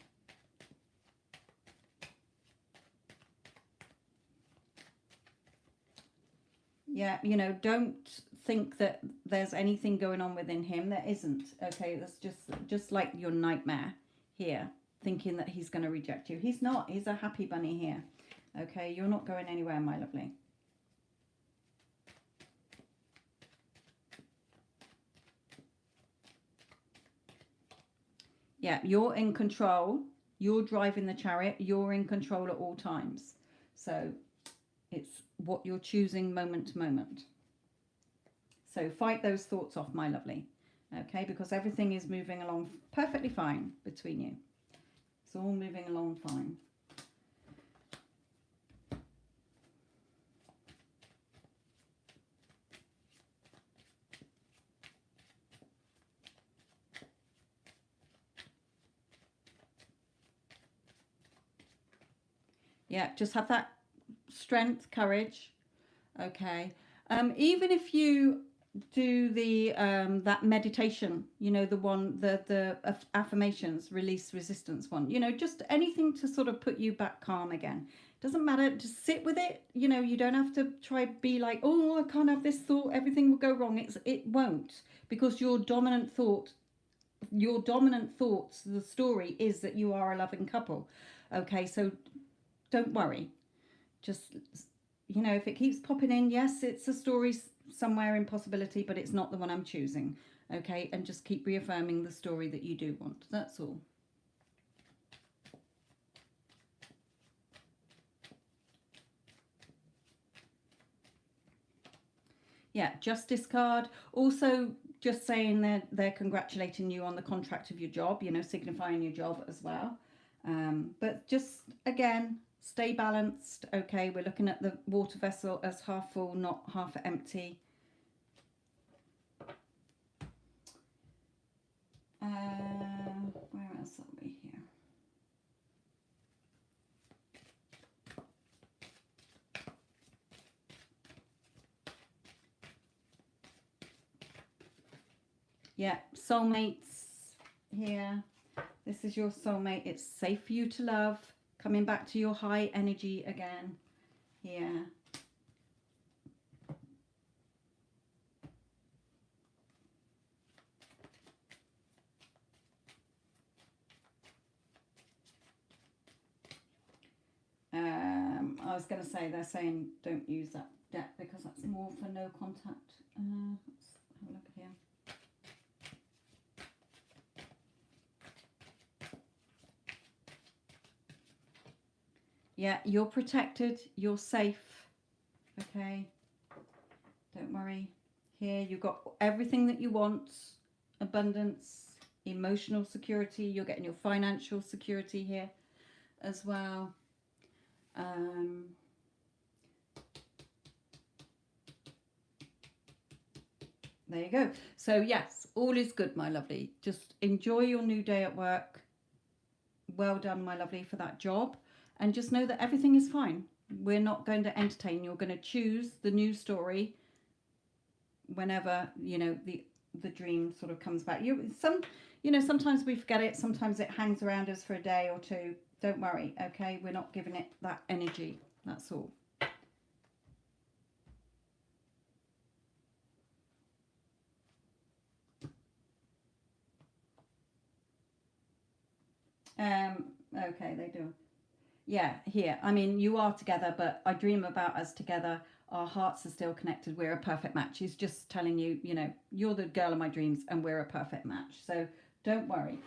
Yeah, you know, don't think that there's anything going on within him. There isn't. Okay, that's just like your nightmare here, thinking that he's going to reject you. He's not. He's a happy bunny here. Okay, you're not going anywhere, my lovely. Yeah, you're in control. You're driving the chariot. You're in control at all times. So it's what you're choosing moment to moment. So fight those thoughts off, my lovely. Okay, because everything is moving along perfectly fine between you. It's all moving along fine. Yeah, just have that strength, courage. Okay. Even if you do the that meditation, you know, the one, the affirmations, release resistance one, you know, just anything to sort of put you back calm again. Doesn't matter, just sit with it. You know, you don't have to try be like, oh, I can't have this thought, everything will go wrong. It won't, because your dominant thoughts, the story is that you are a loving couple. Okay, so don't worry. Just, you know, if it keeps popping in, yes, it's a story somewhere in possibility, but it's not the one I'm choosing. Okay, and just keep reaffirming the story that you do want. That's all. Yeah, justice card. Also, just saying that they're congratulating you on the contract of your job, you know, signifying your job as well. But just, again, stay balanced. Okay, we're looking at the water vessel as half full, not half empty. Where else are we here? Yeah, soulmates here. This is your soulmate. It's safe for you to love. Coming back to your high energy again here. I was going to say, they're saying don't use that deck because that's more for no contact. Let's have a look here. Yeah, you're protected, you're safe, okay? Don't worry. Here, you've got everything that you want. Abundance, emotional security. You're getting your financial security here as well. There you go. So, yes, all is good, my lovely. Just enjoy your new day at work. Well done, my lovely, for that job. And just know that everything is fine. We're not going to entertain. You're going to choose the new story whenever, you know, the dream sort of comes back. Sometimes we forget it. Sometimes it hangs around us for a day or two. Don't worry, okay? We're not giving it that energy. That's all. Okay, they do. Yeah, here. I mean, you are together, but I dream about us together. Our hearts are still connected. We're a perfect match. He's just telling you, you know, you're the girl of my dreams and we're a perfect match. So don't worry.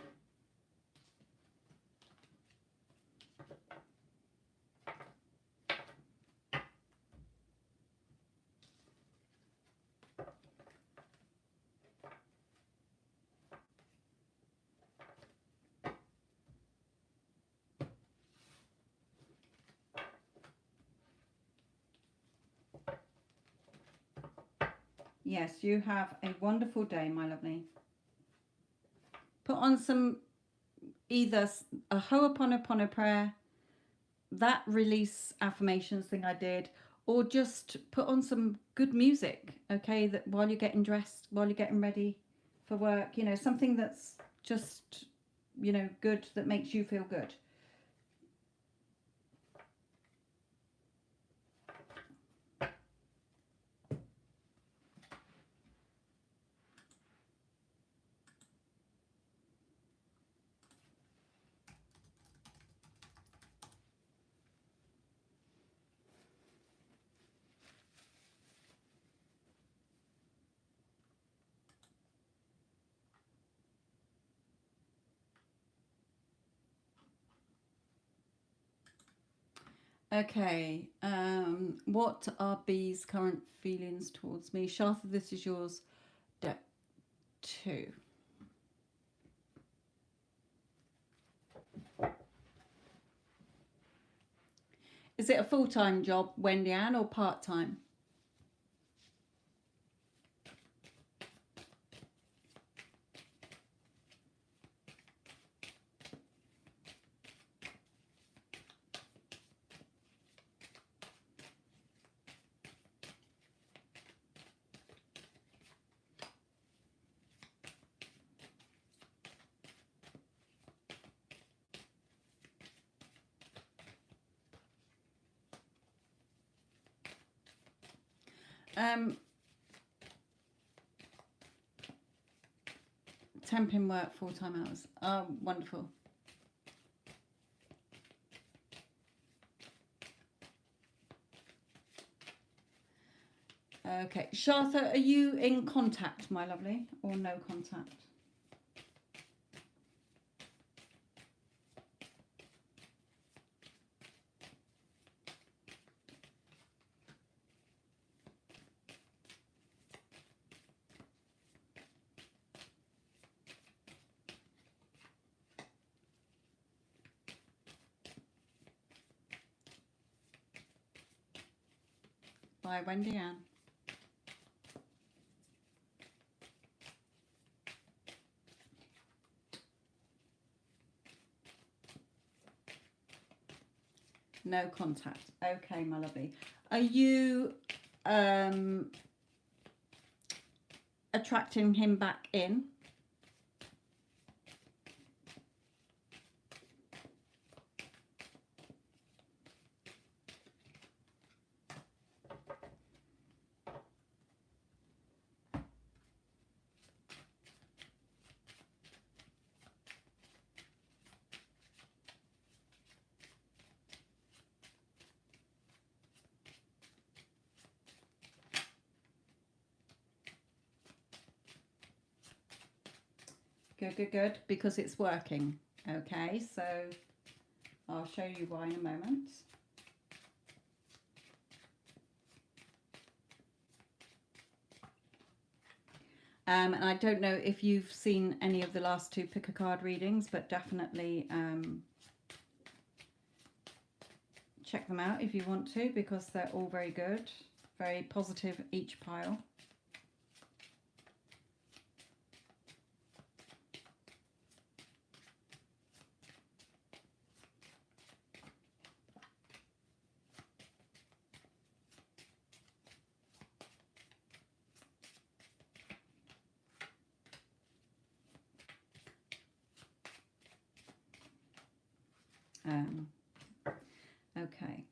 Yes, you have a wonderful day, my lovely. Put on some, either a Ho'oponopono prayer, that release affirmations thing I did, or just put on some good music, okay, that while you're getting dressed, while you're getting ready for work, you know, something that's just, you know, good, that makes you feel good. Okay, what are B's current feelings towards me? Shartha, this is yours, deck 2. Is it a full-time job, Wendy Ann, or part-time? Temping work, full-time hours. Oh, wonderful. Okay, Shartha, are you in contact, my lovely, or no contact? by Wendy Ann. No contact. Okay, my lovely. Are you attracting him back in? Good, good, good, because it's working. Okay, so I'll show you why in a moment. And I don't know if you've seen any of the last two pick a card readings, but definitely check them out if you want to, because they're all very good, very positive, each pile. Okay.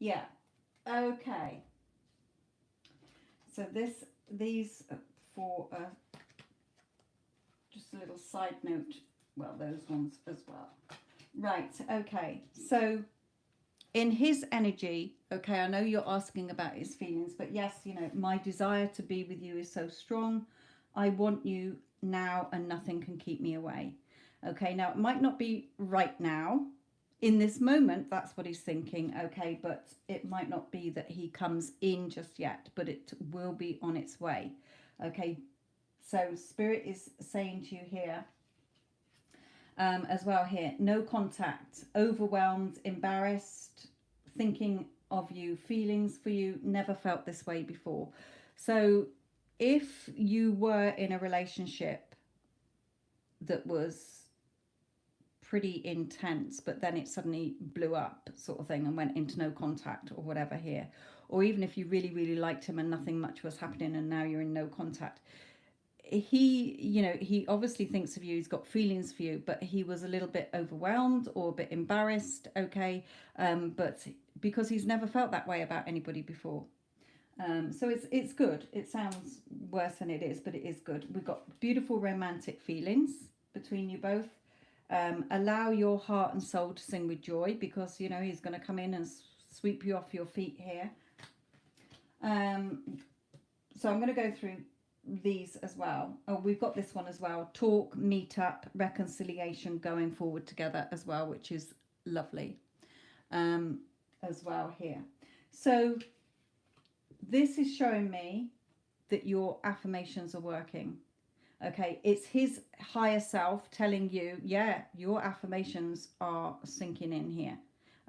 Yeah. Okay. So these for just a little side note. Well, those ones as well. Right. Okay. So in his energy, okay, I know you're asking about his feelings, but yes, you know, my desire to be with you is so strong. I want you now, and nothing can keep me away. Okay. Now it might not be right now. In this moment, that's what he's thinking, okay, but it might not be that he comes in just yet, but it will be on its way, okay. So Spirit is saying to you here, as well here, no contact, overwhelmed, embarrassed, thinking of you, feelings for you, never felt this way before. So if you were in a relationship that was pretty intense, but then it suddenly blew up sort of thing and went into no contact or whatever here, or even if you really, really liked him and nothing much was happening and now you're in no contact, he, you know, he obviously thinks of you, he's got feelings for you, but he was a little bit overwhelmed or a bit embarrassed, okay, but because he's never felt that way about anybody before. So it's good. It sounds worse than it is, but it is good. We've got beautiful romantic feelings between you both. Allow your heart and soul to sing with joy, because you know he's going to come in and sweep you off your feet here. So I'm going to go through these as well. Oh, we've got this one as well. Talk, meet up, reconciliation, going forward together as well, which is lovely as well here. So this is showing me that your affirmations are working. Okay, it's his higher self telling you, yeah, your affirmations are sinking in here.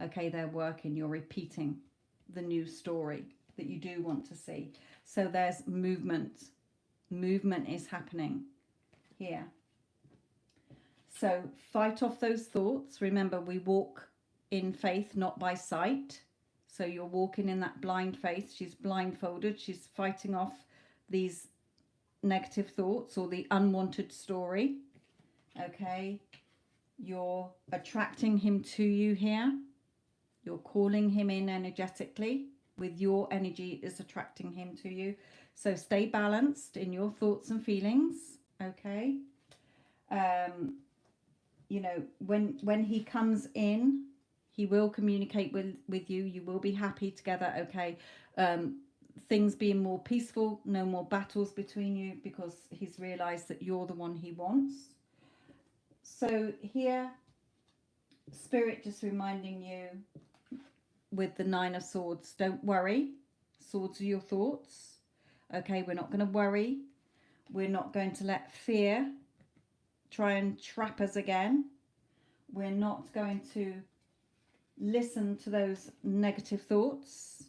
Okay, they're working. You're repeating the new story that you do want to see. So there's movement. Movement is happening here. So fight off those thoughts. Remember, we walk in faith, not by sight. So you're walking in that blind faith. She's blindfolded. She's fighting off these negative thoughts or the unwanted story. Okay. You're attracting him to you here. You're calling him in energetically. With your energy is attracting him to you. So stay balanced in your thoughts and feelings. Okay. You know, when he comes in, he will communicate with you. You will be happy together. Okay. Things being more peaceful, no more battles between you, because he's realized that you're the one he wants. So here, Spirit just reminding you with the Nine of Swords, don't worry. Swords are your thoughts. Okay, we're not going to worry. We're not going to let fear try and trap us again. We're not going to listen to those negative thoughts.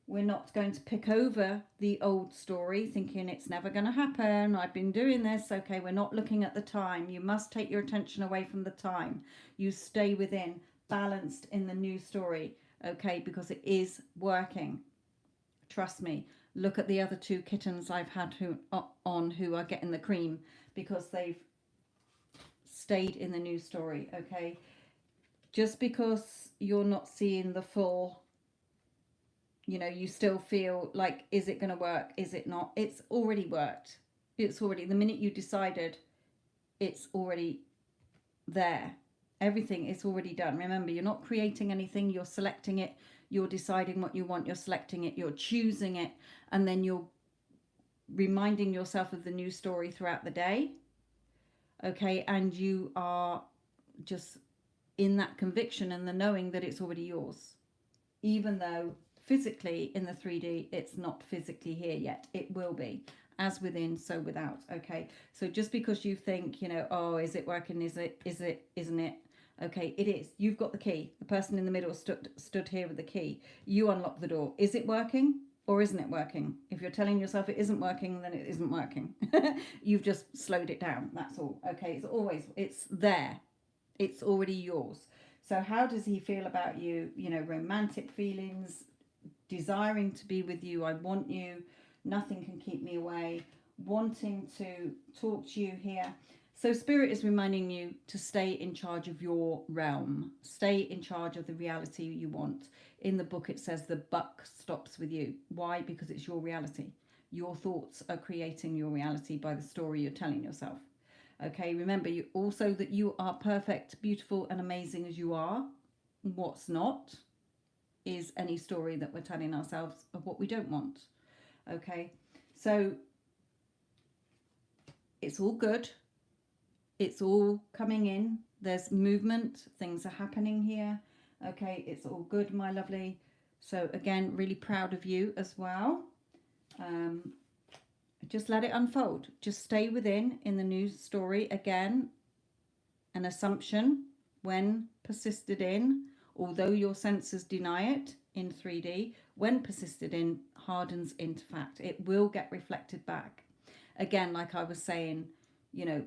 We're not going to pick over the old story thinking it's never going to happen. I've been doing this. Okay, we're not looking at the time. You must take your attention away from the time. You stay within, balanced in the new story. Okay, because it is working. Trust me. Look at the other two kittens I've had who are getting the cream because they've stayed in the new story. Okay, just because you're not seeing the full, you know, you still feel like, is it going to work? Is it not? It's already worked. It's already, the minute you decided, it's already there. Everything is already done. Remember, you're not creating anything. You're selecting it. You're deciding what you want. You're selecting it. You're choosing it. And then you're reminding yourself of the new story throughout the day. Okay. And you are just in that conviction and the knowing that it's already yours. Even though physically in the 3D, it's not physically here yet. It will be. As within, so without. Okay. So just because you think, you know, oh, is it working? Is it, isn't it? Okay, it is. You've got the key. The person in the middle stood here with the key. You unlock the door. Is it working or isn't it working? If you're telling yourself it isn't working, then it isn't working. You've just slowed it down. That's all. Okay, it's there. It's already yours. So how does he feel about you? You know, romantic feelings, desiring to be with you. I want you. Nothing can keep me away. Wanting to talk to you here. So Spirit is reminding you to stay in charge of your realm. Stay in charge of the reality you want. In the book, it says the buck stops with you. Why? Because it's your reality. Your thoughts are creating your reality by the story you're telling yourself. Okay, remember you also that you are perfect, beautiful, and amazing as you are. What's not is any story that we're telling ourselves of what we don't want. Okay, so it's all good. It's all coming in. There's movement. Things are happening here. Okay, it's all good, my lovely. So again, really proud of you as well. Just let it unfold. Just stay within in the new story. Again, an assumption when persisted in, although your senses deny it in 3D, when persisted in, hardens into fact. It will get reflected back. Again, like I was saying, you know,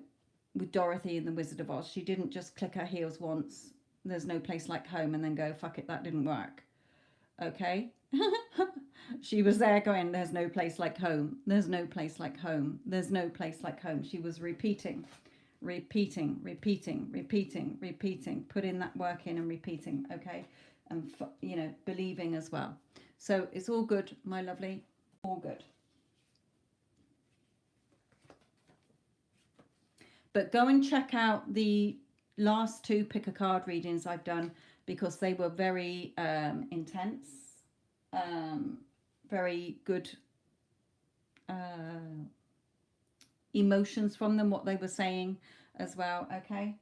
with Dorothy in The Wizard of Oz, she didn't just click her heels once, there's no place like home, and then go, fuck it, that didn't work. Okay? She was there going, there's no place like home. There's no place like home. There's no place like home. She was repeating, putting that work in and repeating. Okay? And, you know, believing as well. So it's all good, my lovely. All good. But go and check out the last two pick a card readings I've done because they were very intense, very good emotions from them, what they were saying as well. Okay.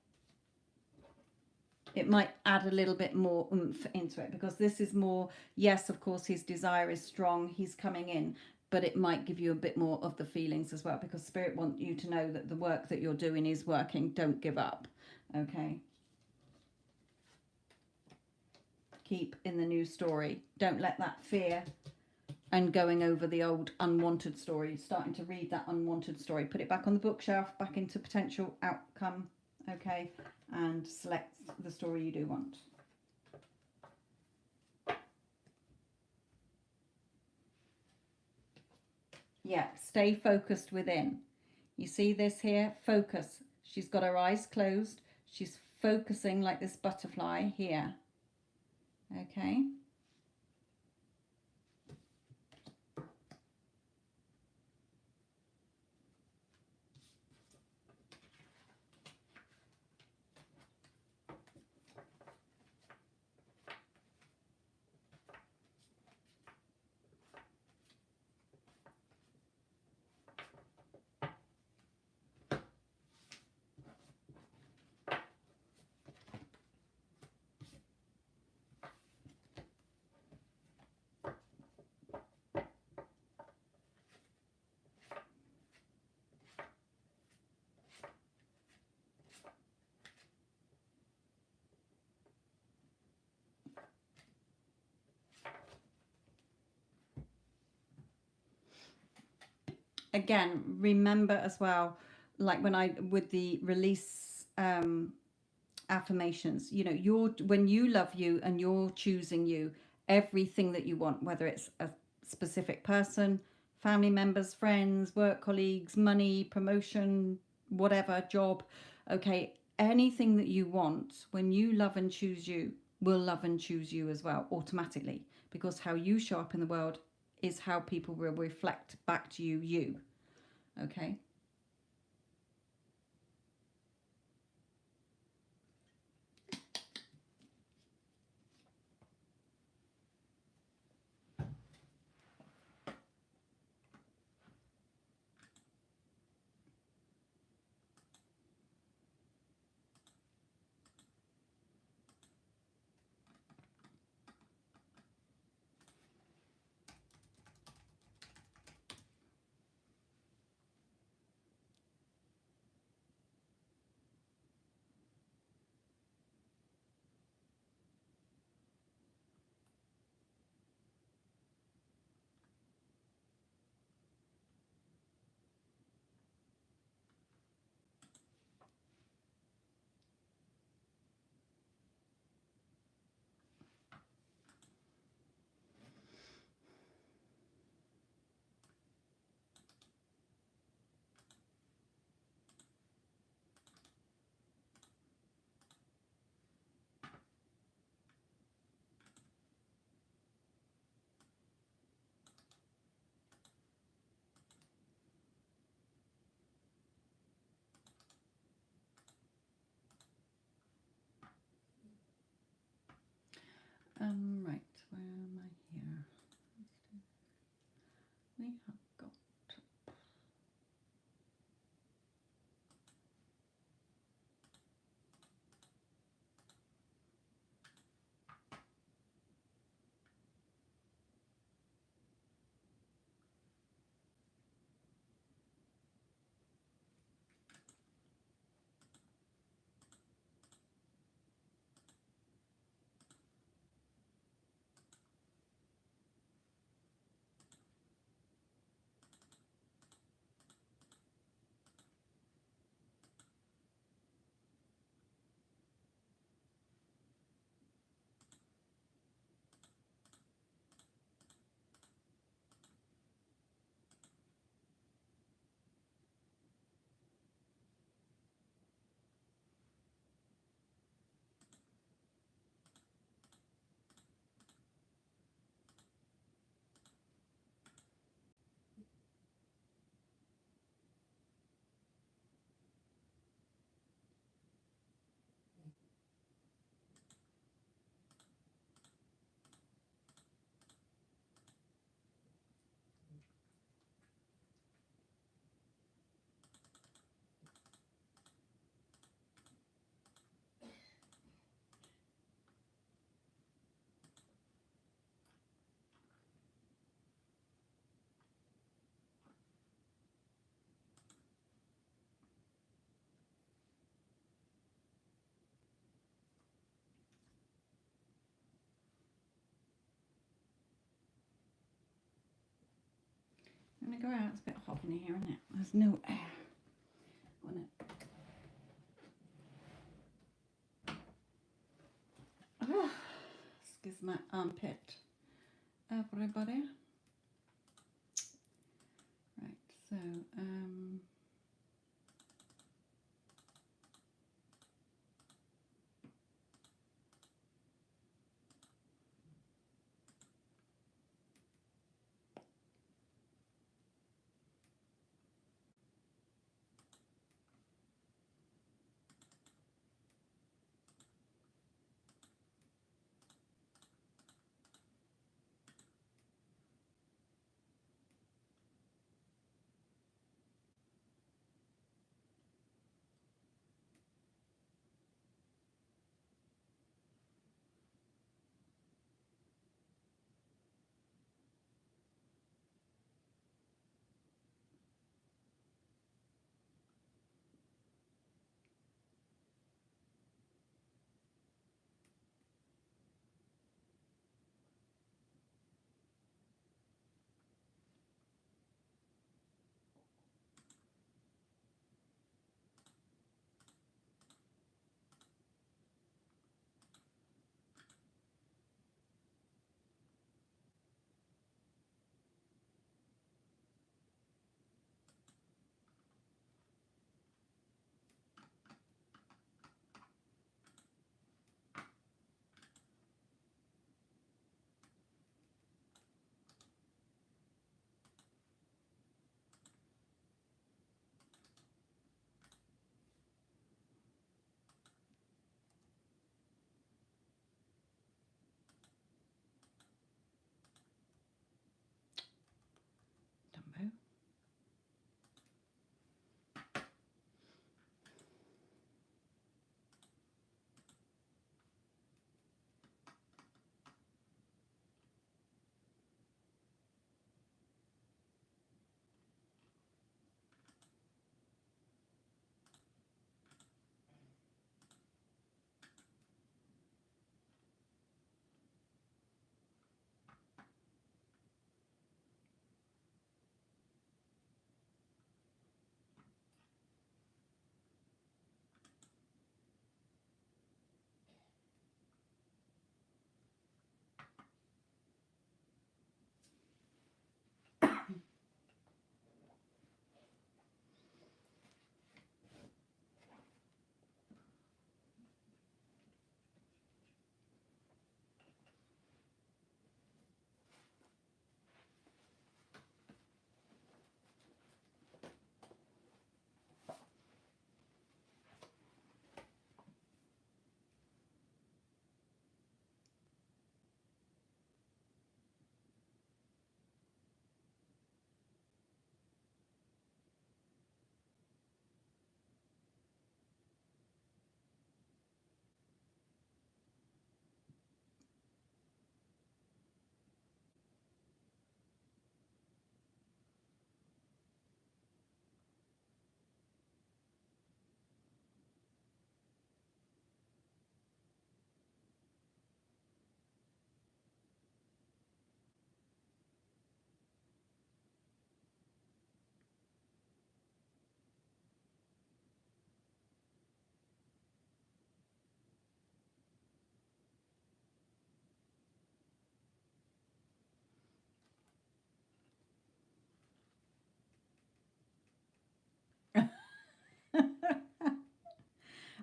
It might add a little bit more oomph into it because this is more, yes, of course, his desire is strong. He's coming in. But it might give you a bit more of the feelings as well because Spirit wants you to know that the work that you're doing is working. Don't give up. Okay. keep in the new story. Don't let that fear and going over the old unwanted story, starting to read that unwanted story, put it back on the bookshelf, back into potential outcome, okay, and select the story you do want. Yeah, stay focused within. You see this here? Focus. She's got her eyes closed. She's focusing like this butterfly here. Okay. Again, remember as well, like when I with the release affirmations, you know, when you love you and you're choosing you, everything that you want, whether it's a specific person, family members, friends, work colleagues, money, promotion, whatever, job, okay, anything that you want, when you love and choose you, will love and choose you as well automatically, because how you show up in the world is how people will reflect back to you. Okay. going to go out. It's a bit hot in here, isn't it? There's no air on it. Oh, excuse my armpit, everybody. Right, so Dumbo.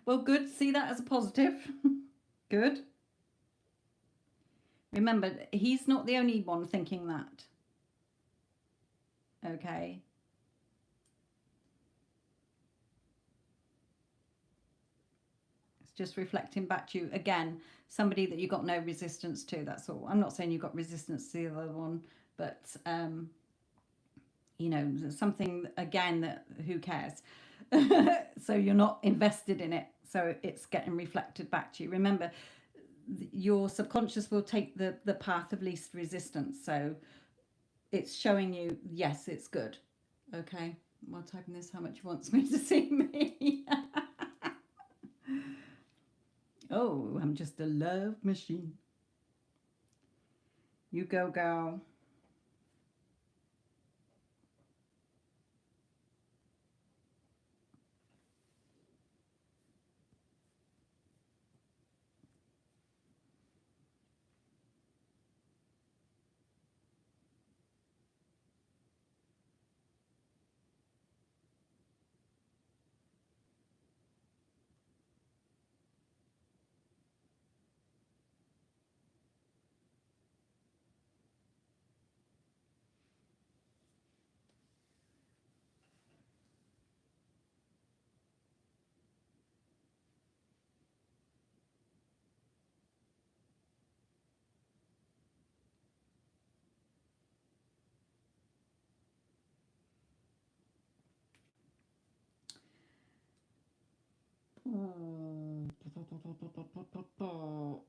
Well, good. See that as a positive. Good. Remember, he's not the only one thinking that. Okay. It's just reflecting back to you again, somebody that you got no resistance to. That's all. I'm not saying you got resistance to the other one, but you know, something again that who cares. So you're not invested in it, so it's getting reflected back to you. Remember, your subconscious will take the path of least resistance, so it's showing you, yes, it's good. Okay, while typing this, how much he wants me to see me. Oh, I'm just a love machine. You go, girl.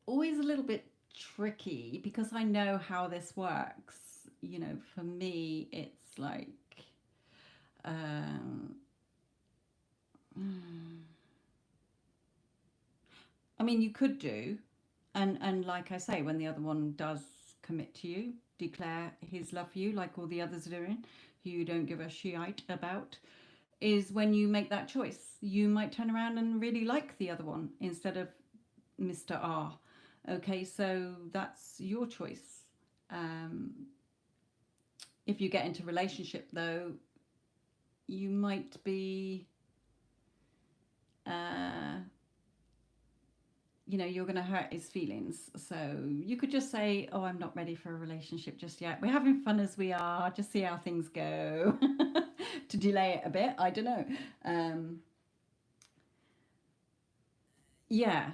Always a little bit tricky because I know how this works. You know, for me, it's like, um, I mean, you could do, and like I say, when the other one does commit to you, declare his love for you, like all the others are doing, who you don't give a shite about, is when you make that choice. You might turn around and really like the other one instead of Mr. R. Okay, so that's your choice. Um, if you get into relationship, though, you might be, uh, you know, you're going to hurt his feelings. So you could just say, oh, I'm not ready for a relationship just yet. We're having fun as we are. Just see how things go. To delay it a bit. I don't know. Yeah.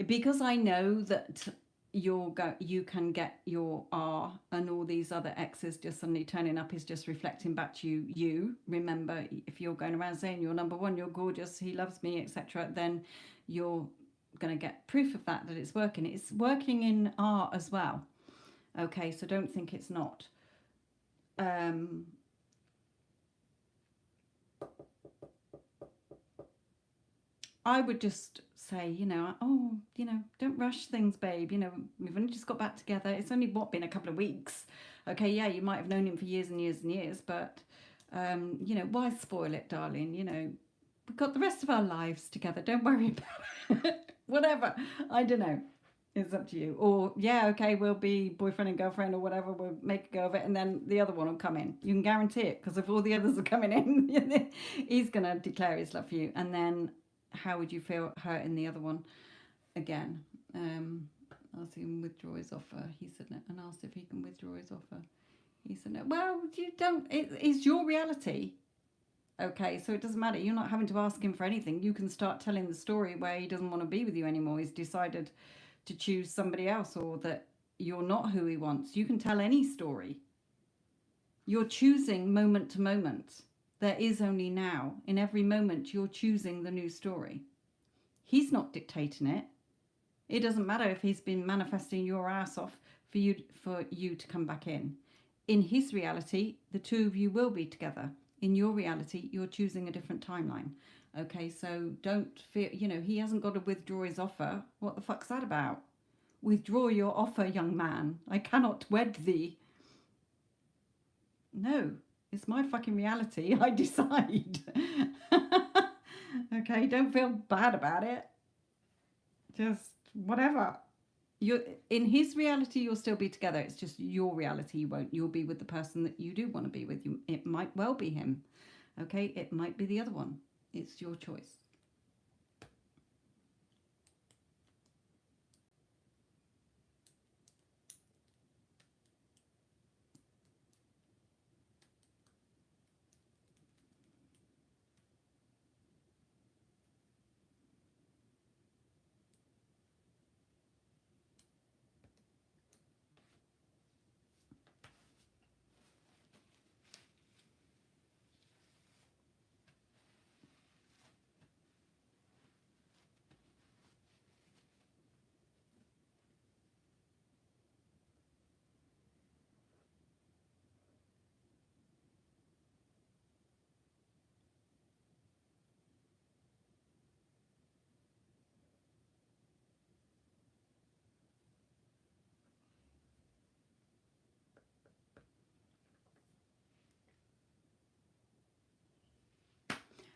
Because I know that you can get your R and all these other X's just suddenly turning up is just reflecting back to you. Remember, if you're going around saying you're number one, you're gorgeous, he loves me, etc., then you're going to get proof of that it's working. It's working in R as well. Okay, so don't think it's not. I would just say, you know, oh, you know, don't rush things, babe. You know, we've only just got back together. It's only been a couple of weeks. Okay, yeah, you might have known him for years and years and years, but you know, why spoil it, darling? You know, we've got the rest of our lives together. Don't worry about it. Whatever. I don't know. It's up to you. Or yeah, okay, we'll be boyfriend and girlfriend or whatever. We'll make a go of it, and then the other one will come in. You can guarantee it because if all the others are coming in, he's gonna declare his love for you, and then how would you feel hurting the other one again? Asked him to withdraw his offer. He said no, and asked if he can withdraw his offer. He said no. Well, you don't. It's your reality. Okay, so it doesn't matter. You're not having to ask him for anything. You can start telling the story where he doesn't want to be with you anymore. He's decided to choose somebody else, or that you're not who he wants. You can tell any story. You're choosing moment to moment. There is only now. In every moment, you're choosing the new story. He's not dictating it. It doesn't matter if he's been manifesting your ass off for you to come back in. In his reality, the two of you will be together. In your reality, you're choosing a different timeline. Okay, so don't fear, you know, he hasn't got to withdraw his offer. What the fuck's that about? Withdraw your offer, young man. I cannot wed thee. No, it's my fucking reality. I decide. Okay, don't feel bad about it. Just whatever. You're in his reality, you'll still be together. It's just your reality you won't. You'll be with the person that you do want to be with. It might well be him. Okay, it might be the other one. It's your choice.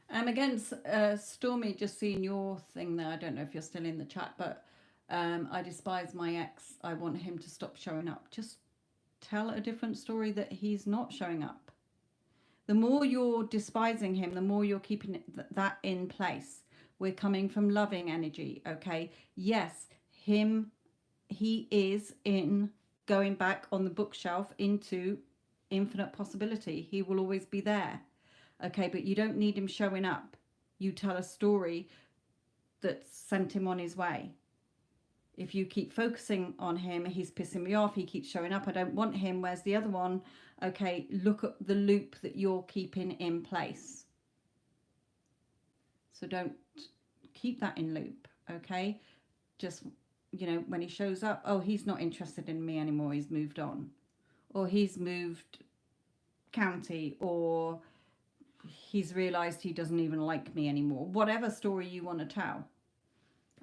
Again, Stormy, just seeing your thing there. I don't know if you're still in the chat, but I despise my ex. I want him to stop showing up. Just tell a different story that he's not showing up. The more you're despising him, the more you're keeping that in place. We're coming from loving energy, okay? Yes, he is in going back on the bookshelf into infinite possibility. He will always be there. Okay, but you don't need him showing up. You tell a story that sent him on his way. If you keep focusing on him, he's pissing me off, he keeps showing up, I don't want him. Where's the other one? Okay, look at the loop that you're keeping in place. So don't keep that in loop, okay? Just, you know, when he shows up, oh, he's not interested in me anymore, he's moved on. Or he's moved county, or he's realized he doesn't even like me anymore. Whatever story you want to tell,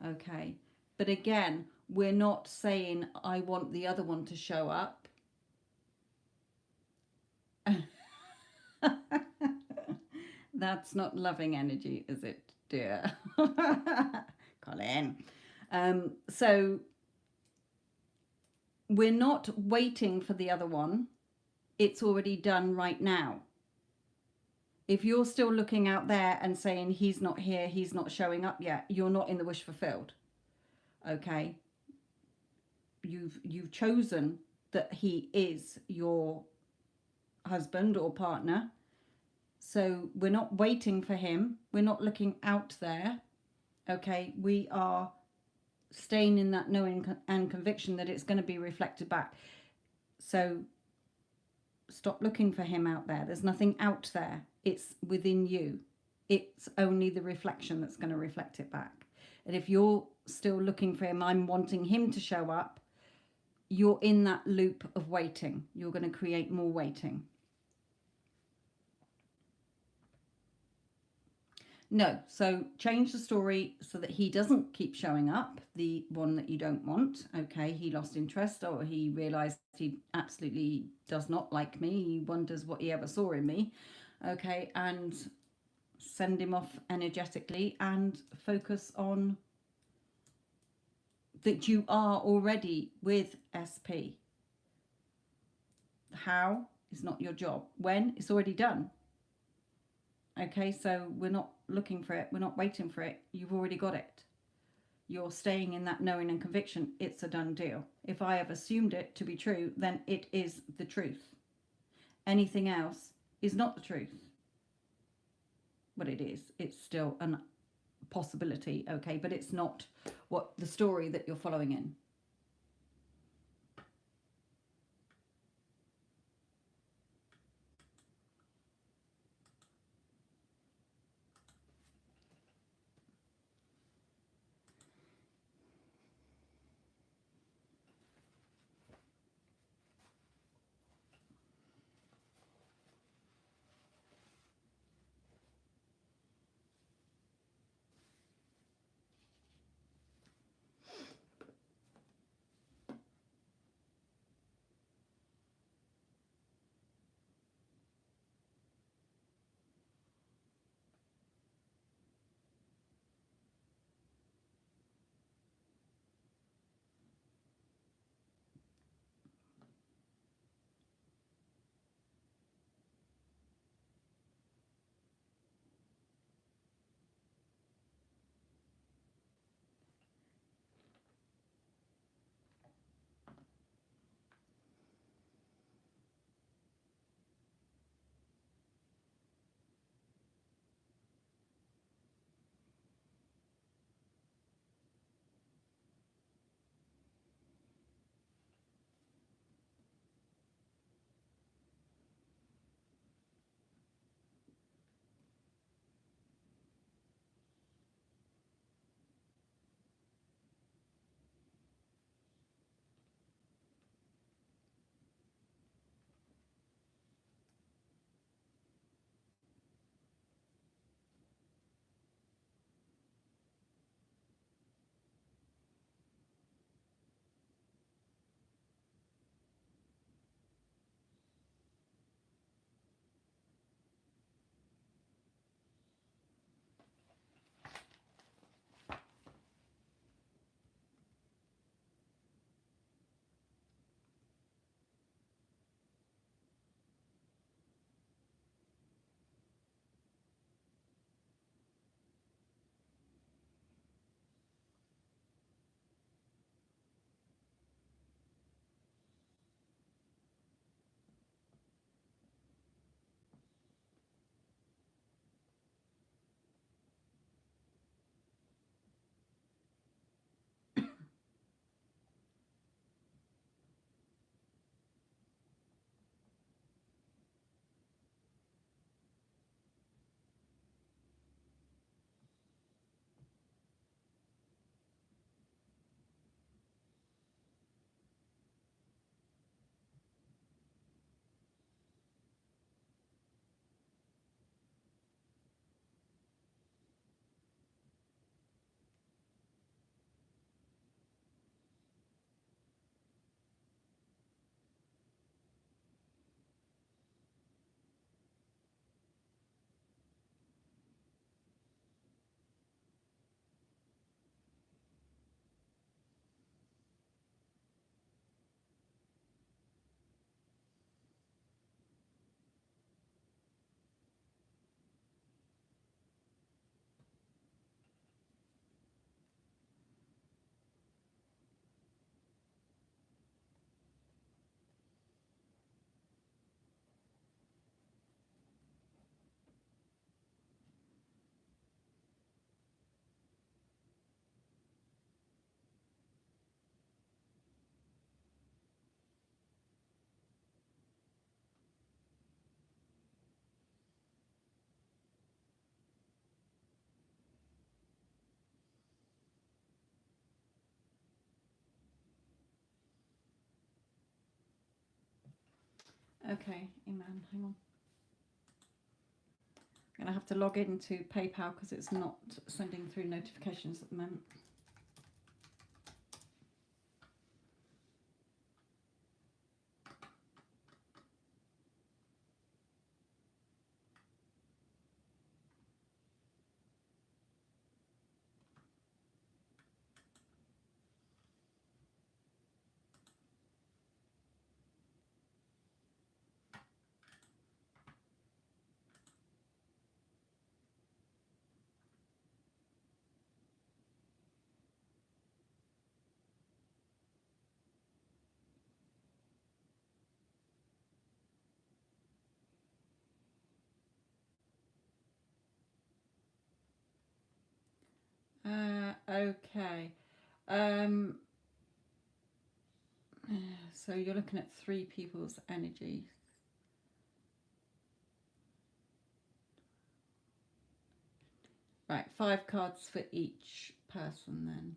okay? But again, we're not saying I want the other one to show up. That's not loving energy, is it, dear? Colin. So we're not waiting for the other one. It's already done right now. If you're still looking out there and saying he's not here, he's not showing up yet, you're not in the wish fulfilled. Okay? You've chosen that he is your husband or partner. So we're not waiting for him. We're not looking out there. Okay? We are staying in that knowing and conviction that it's going to be reflected back. So stop looking for him out there. There's nothing out there. It's within you. It's only the reflection that's going to reflect it back. And if you're still looking for him, I'm wanting him to show up, you're in that loop of waiting. You're going to create more waiting. No, so change the story so that he doesn't keep showing up, the one that you don't want. Okay, he lost interest, or he realized he absolutely does not like me. He wonders what he ever saw in me. Okay, and send him off energetically and focus on that you are already with SP. How is not your job. When? It's already done. Okay, so we're not looking for it. We're not waiting for it. You've already got it. You're staying in that knowing and conviction. It's a done deal. If I have assumed it to be true, then it is the truth. Anything else is not the truth. But it is. It's still a possibility, okay? But it's not what the story that you're following in. Okay, Iman, hang on. I'm going to have to log into PayPal because it's not sending through notifications at the moment. Okay. Um, so you're looking at 3 people's energy. Right, 5 cards for each person then.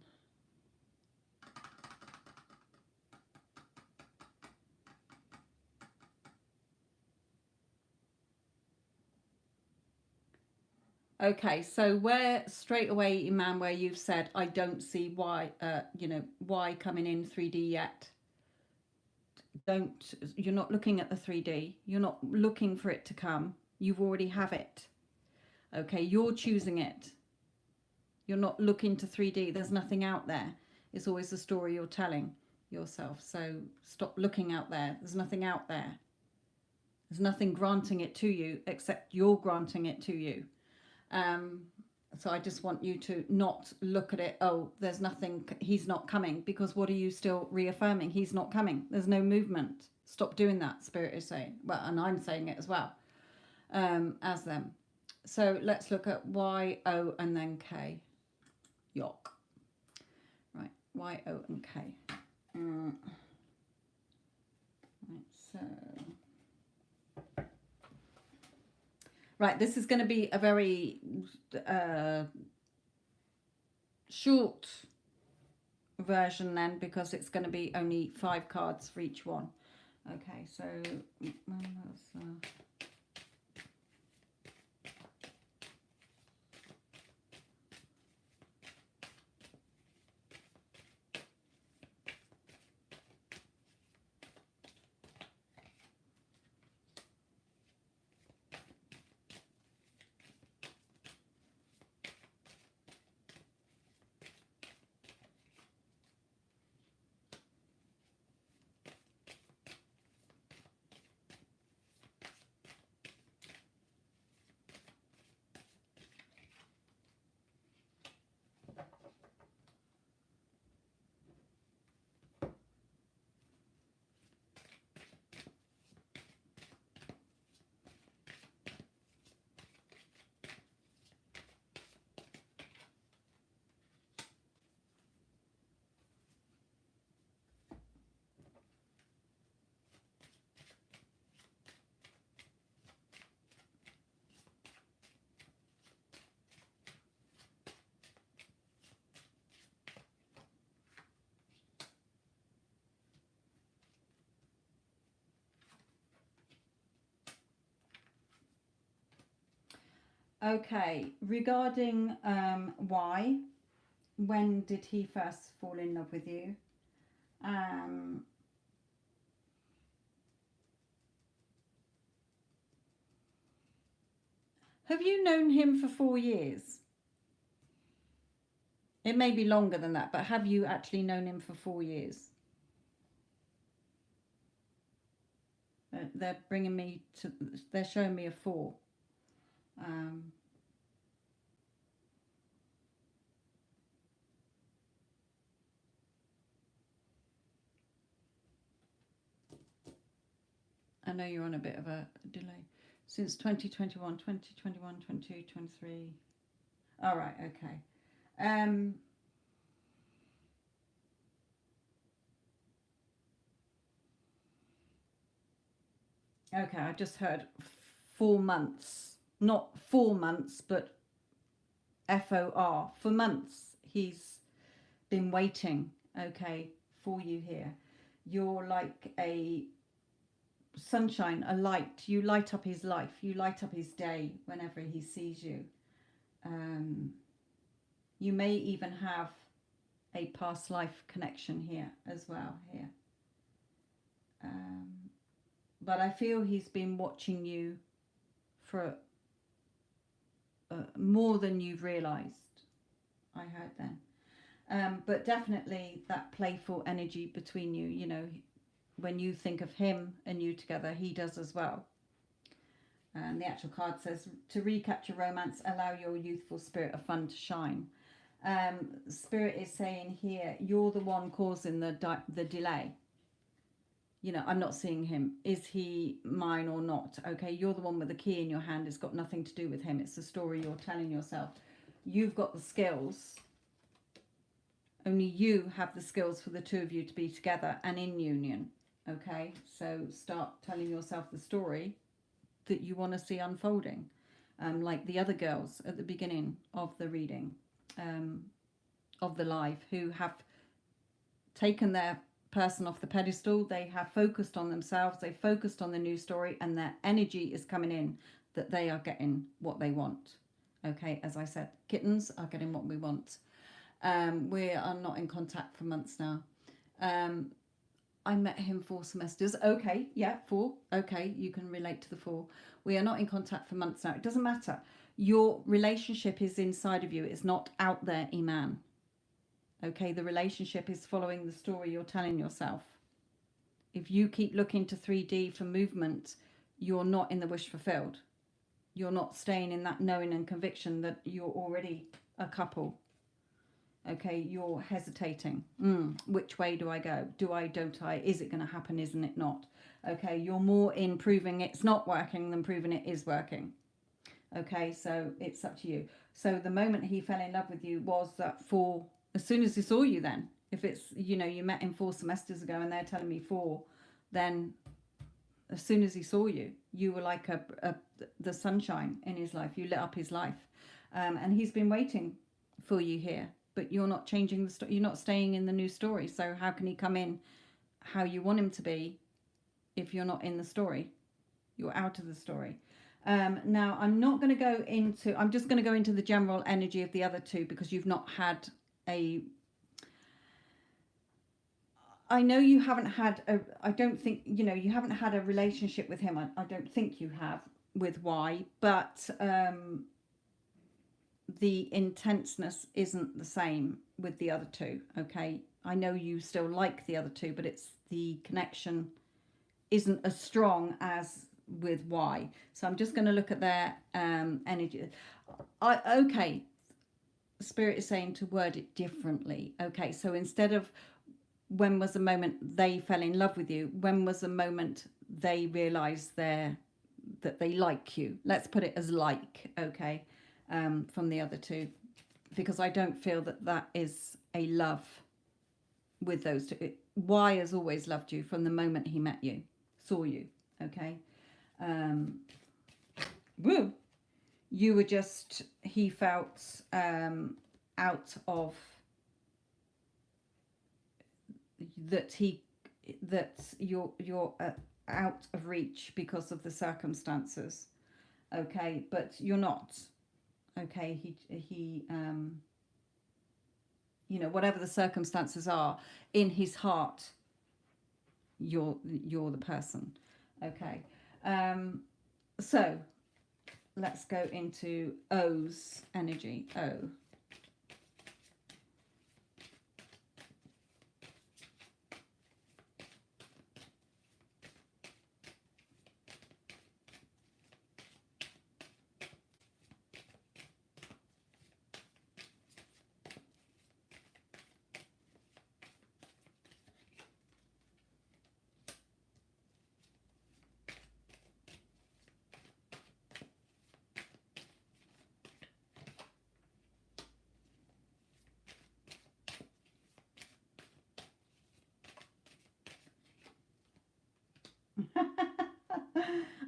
Okay, so where straight away, Iman, where you've said, I don't see why, why coming in 3D yet. You're not looking at the 3D. You're not looking for it to come. You've already have it. Okay, you're choosing it. You're not looking to 3D. There's nothing out there. It's always the story you're telling yourself. So stop looking out there. There's nothing out there. There's nothing granting it to you except you're granting it to you. So I just want you to not look at it, oh, there's nothing, he's not coming, because what are you still reaffirming? He's not coming. There's no movement. Stop doing that, Spirit is saying. Well, and I'm saying it as well, as them. So let's look at Y, O, and then K. Yok. Right, Y, O, and K. Right, so... Right, this is going to be a very short version then, because it's going to be only 5 cards for each one. Okay, so... Okay, regarding Y, when did he first fall in love with you? Have you known him for 4 years? It may be longer than that, but have you actually known him for 4 years? They're bringing me to, they're showing me a 4. I know you're on a bit of a delay. Since 2021, 2021, 22, 23. All right, okay. Okay, I just heard 4 months. Not 4 months, but FOR. For months. He's been waiting, okay, for you here. You're like a sunshine, a light. You light up his life. You light up his day whenever he sees you. You may even have a past life connection here as well here. But I feel he's been watching you for more than you've realized. I heard then. But definitely that playful energy between you, you know, when you think of him and you together, he does as well. And the actual card says, to recapture romance, allow your youthful spirit of fun to shine. Spirit is saying here, you're the one causing the delay. You know, I'm not seeing him. Is he mine or not? Okay, you're the one with the key in your hand. It's got nothing to do with him. It's the story you're telling yourself. You've got the skills. Only you have the skills for the two of you to be together and in union. Okay, so start telling yourself the story that you want to see unfolding. Like the other girls at the beginning of the reading, of the live, who have taken their person off the pedestal. They have focused on themselves. They focused on the new story, and their energy is coming in that they are getting what they want. Okay, as I said, kittens are getting what we want. We are not in contact for months now. I met him 4 semesters. Okay, yeah, 4. Okay, you can relate to the 4. We are not in contact for months now. It doesn't matter. Your relationship is inside of you. It's not out there, Iman. Okay, the relationship is following the story you're telling yourself. If you keep looking to 3D for movement, you're not in the wish fulfilled. You're not staying in that knowing and conviction that you're already a couple. Okay, you're hesitating. Which way do I go? Do I, don't I? Is it going to happen? Isn't it not? Okay, you're more in proving it's not working than proving it is working. Okay, so it's up to you. So the moment he fell in love with you was that as soon as he saw you then, if it's, you know, you met him 4 semesters ago and they're telling me 4, then as soon as he saw you, you were like the sunshine in his life. You lit up his life. And he's been waiting for you here. But you're not changing the story. You're not staying in the new story. So how can he come in how you want him to be if you're not in the story? You're out of the story. Now, I'm not going to go into... I'm just going to go into the general energy of the other two because you've not had a... I know you haven't had a... I don't think... You know, you haven't had a relationship with him. I don't think you have with Y. But... the intenseness isn't the same with the other two. Okay, I know you still like the other two, but it's the connection isn't as strong as with Y. So I'm just going to look at their energy. Okay, Spirit is saying to word it differently. Okay, so instead of when was the moment they fell in love with you, when was the moment they realized that they like you? Let's put it as like. Okay. From the other two, because I don't feel that is a love with those two. Y has always loved you from the moment he met you, saw you. Okay. Woo. You were just, he felt out of that you're out of reach because of the circumstances. Okay, but you're not. Okay, he you know, whatever the circumstances are, in his heart, you're the person. Okay, so let's go into O's energy. O.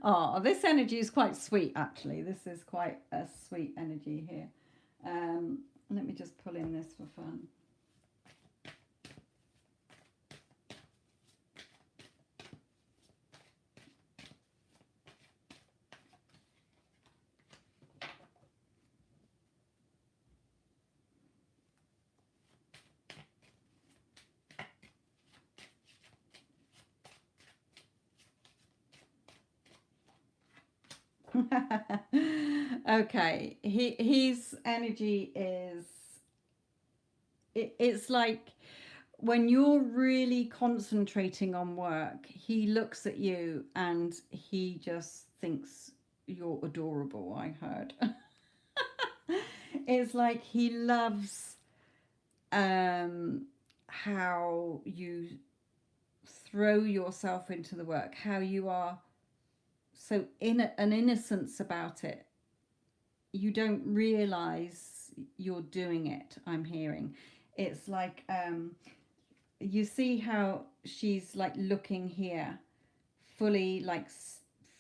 Oh, this energy is quite sweet, actually. This is quite a sweet energy here. Let me just pull in this for fun. Okay, his energy is it's like when you're really concentrating on work, he looks at you and he just thinks you're adorable, I heard. It's like he loves um how you throw yourself into the work, how you are so in an innocence about it. You don't realize you're doing it. I'm hearing it's like you see how she's like looking here, fully like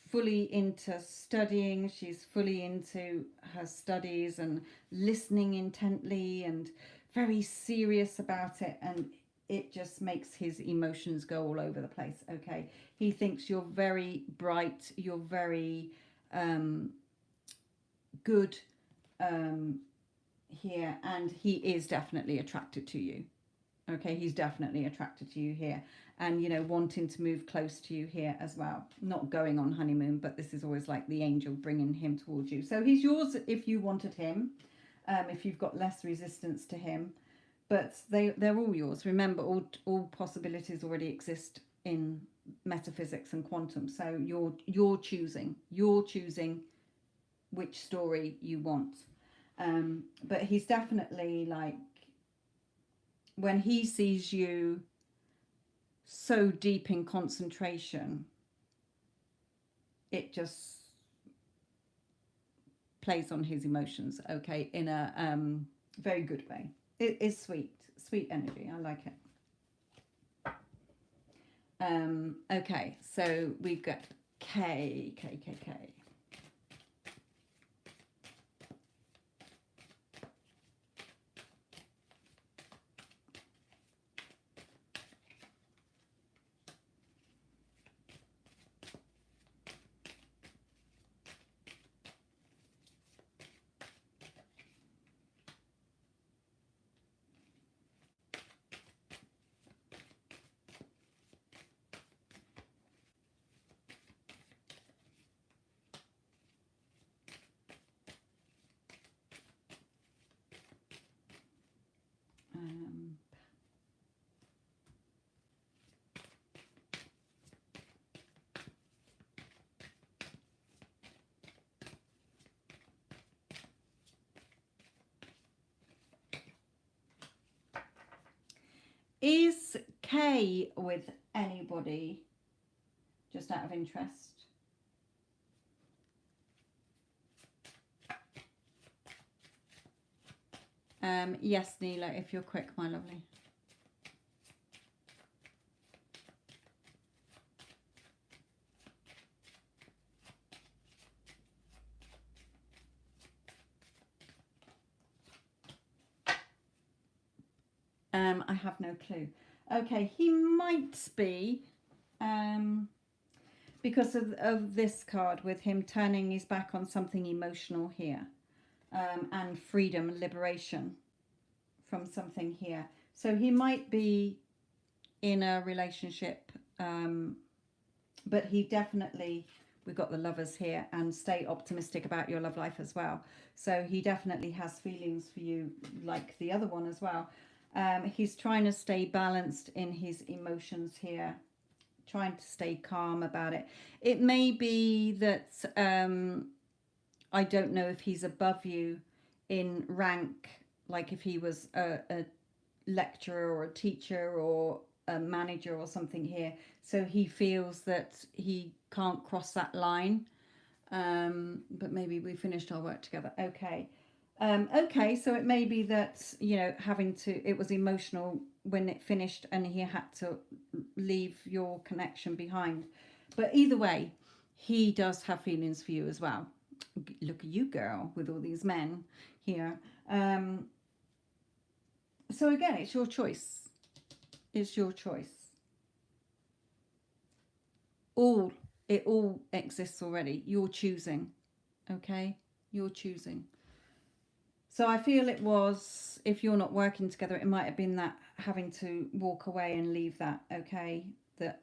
fully into studying. She's fully into her studies and listening intently and very serious about it, and it just makes his emotions go all over the place. Okay, he thinks you're very bright, you're very um good um here, and he is definitely attracted to you. Okay, he's definitely attracted to you here, and wanting to move close to you here as well. Not going on honeymoon, but this is always like the angel bringing him towards you. So he's yours if you wanted him, if you've got less resistance to him. But they're all yours. Remember, all possibilities already exist in metaphysics and quantum. So you're choosing which story you want. But he's definitely like, when he sees you so deep in concentration, it just plays on his emotions, okay, in a very good way. It is sweet energy. I like it. Okay, so we've got K, K, K, K. Um, is K with anybody, just out of interest? Yes, Neela, if you're quick, my lovely. I have no clue. Okay, he might be, because of this card, with him turning his back on something emotional here, and freedom and liberation from something here. So he might be in a relationship, but he definitely, we've got the lovers here, and stay optimistic about your love life as well. So he definitely has feelings for you, like the other one as well. He's trying to stay balanced in his emotions here, trying to stay calm about it. It may be that I don't know if he's above you in rank, like if he was a lecturer or a teacher or a manager or something here. So he feels that he can't cross that line. But maybe we finished our work together. Okay. Okay, so it may be that, it was emotional when it finished and he had to leave your connection behind. But either way, he does have feelings for you as well. Look at you, girl, with all these men here. So again, it's your choice. It's your choice. It all exists already. You're choosing. Okay? You're choosing. So I feel it was, if you're not working together, it might have been that having to walk away and leave that, okay? That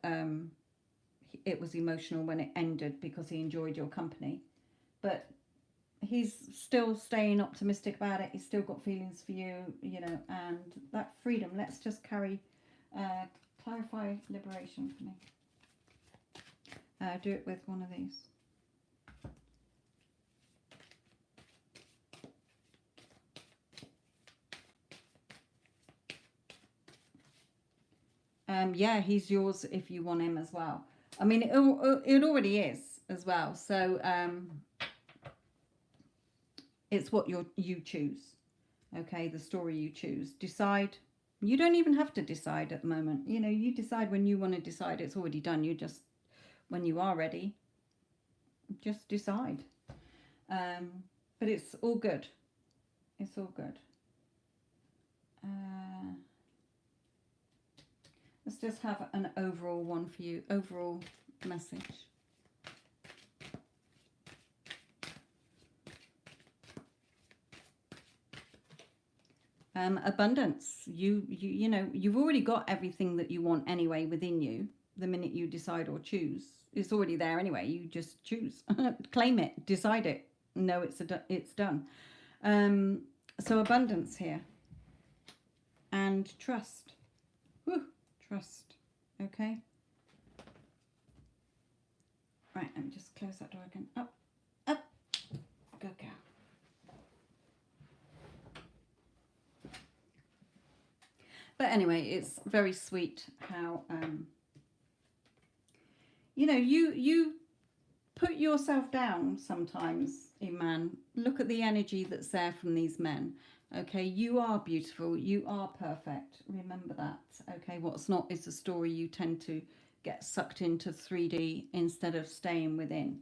it was emotional when it ended because he enjoyed your company. but he's still staying optimistic about it. He's still got feelings for you, you know, and that freedom. Let's just carry, clarify liberation for me. Do it with one of these. Yeah, he's yours if you want him as well. I mean, it already is as well. So it's what you choose. Okay, the story you choose. Decide. You don't even have to decide at the moment. You know, you decide when you want to decide. It's already done. You just, when you are ready, just decide. But it's all good. It's all good. Let's just have an overall one for you. Overall message. Abundance. You know, you've already got everything that you want anyway within you. The minute you decide or choose, it's already there anyway. You just choose, claim it, decide it. No, it's done. So abundance here, and trust. Whew, trust. Okay. Right. Let me just close that door again. Up, up. Go, girl. But anyway, it's very sweet how you know, you put yourself down sometimes, Iman. Look at the energy that's there from these men. Okay, you are beautiful, you are perfect. Remember that. Okay, what's not is a story. You tend to get sucked into 3D instead of staying within.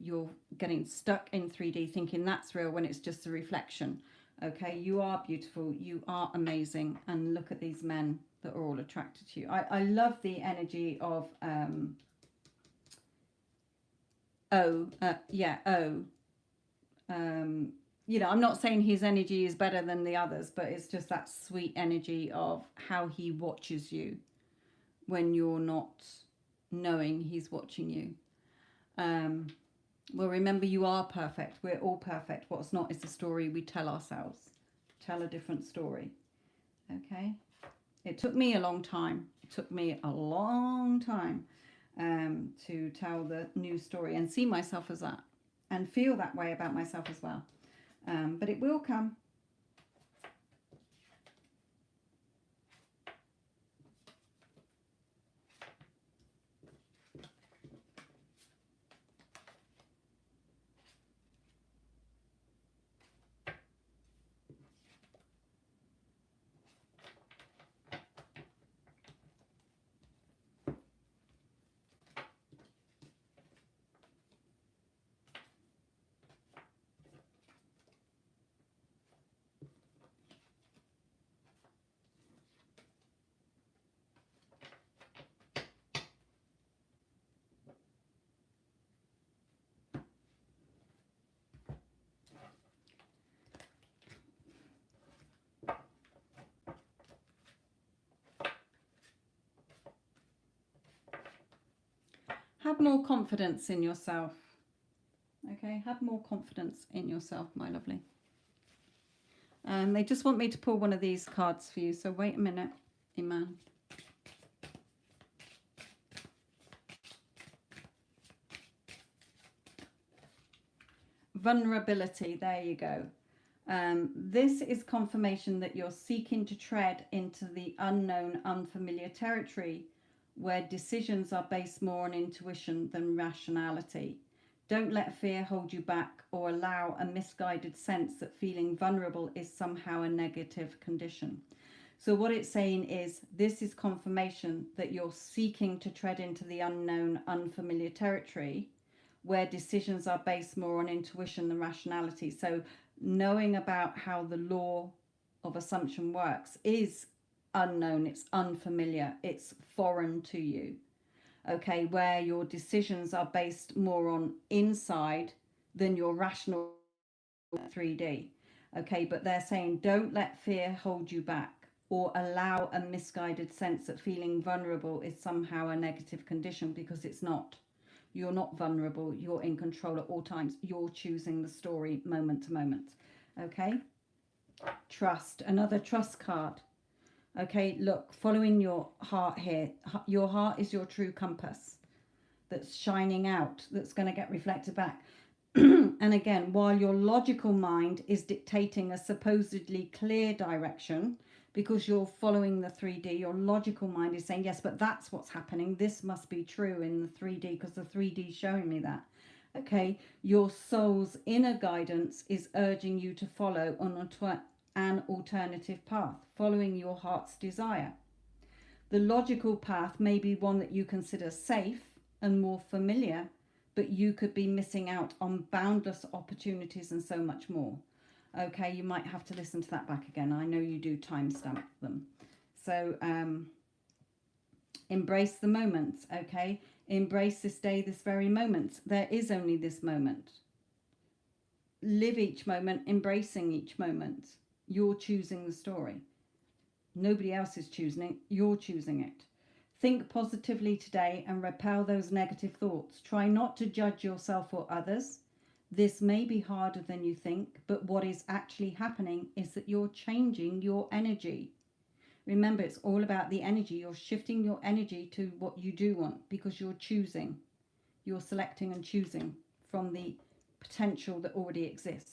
You're getting stuck in 3D thinking that's real when it's just a reflection. Okay, you are beautiful, you are amazing, and look at these men that are all attracted to you. I love the energy of you know, I'm not saying his energy is better than the others, but it's just that sweet energy of how he watches you when you're not knowing he's watching you. Well, remember, you are perfect. We're all perfect. What's not is the story we tell ourselves. Tell a different story. Okay? It took me a long time. It took me a long time to tell the new story and see myself as that and feel that way about myself as well. But it will come. Have more confidence in yourself. Okay, have more confidence in yourself, my lovely. They just want me to pull one of these cards for you, so wait a minute, Iman. Vulnerability, there you go. This is confirmation that you're seeking to tread into the unknown, unfamiliar territory where decisions are based more on intuition than rationality. Don't let fear hold you back or allow a misguided sense that feeling vulnerable is somehow a negative condition. So what it's saying is, this is confirmation that you're seeking to tread into the unknown, unfamiliar territory where decisions are based more on intuition than rationality. So knowing about how the law of assumption works is unknown, it's unfamiliar, it's foreign to you. Okay, where your decisions are based more on inside than your rational 3D. Okay, but they're saying don't let fear hold you back or allow a misguided sense that feeling vulnerable is somehow a negative condition, because it's not. You're not vulnerable. You're in control at all times. You're choosing the story moment to moment. Okay? Trust. Another trust card. Okay, look, following your heart here. Your heart is your true compass that's shining out, that's going to get reflected back. And again, while your logical mind is dictating a supposedly clear direction, because you're following the 3D, your logical mind is saying, yes, but that's what's happening. This must be true in the 3D because the 3D is showing me that. Okay, your soul's inner guidance is urging you to follow on an alternative path, following your heart's desire. The logical path may be one that you consider safe and more familiar, but you could be missing out on boundless opportunities and so much more. Okay, you might have to listen to that back again. I know you do timestamp them. So embrace the moment, okay? Embrace this day, this very moment. There is only this moment. Live each moment, embracing each moment. You're choosing the story. Nobody else is choosing it. You're choosing it. Think positively today and repel those negative thoughts. Try not to judge yourself or others. This may be harder than you think, but what is actually happening is that you're changing your energy. Remember, it's all about the energy. You're shifting your energy to what you do want because you're choosing. You're selecting and choosing from the potential that already exists.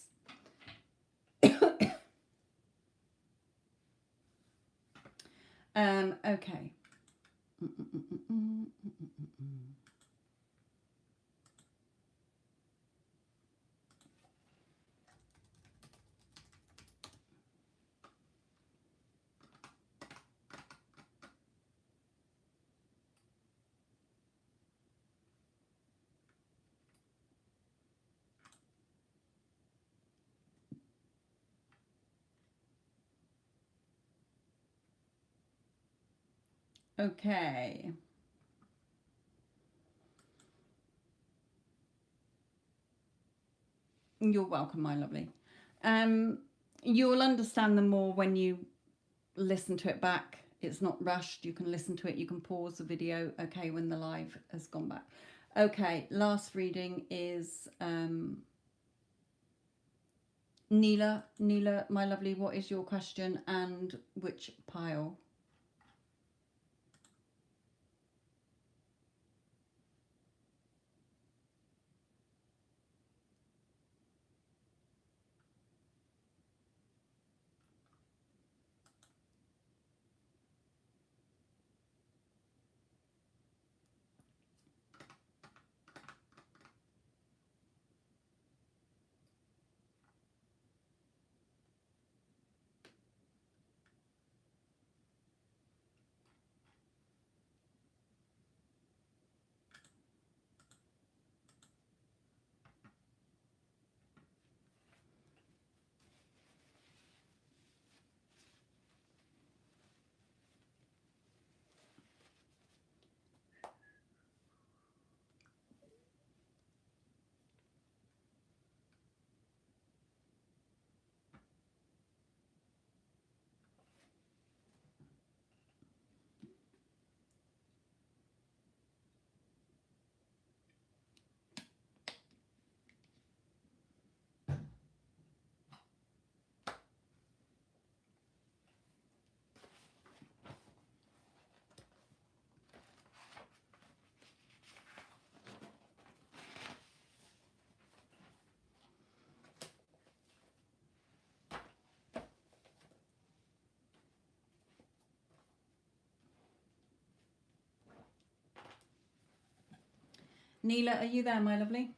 Okay. Okay. You're welcome, my lovely. You'll understand them more when you listen to it back. It's not rushed. You can listen to it. You can pause the video, okay, when the live has gone back. Okay, last reading is Neela. Neela, my lovely, what is your question and which pile? Neela, are you there, my lovely?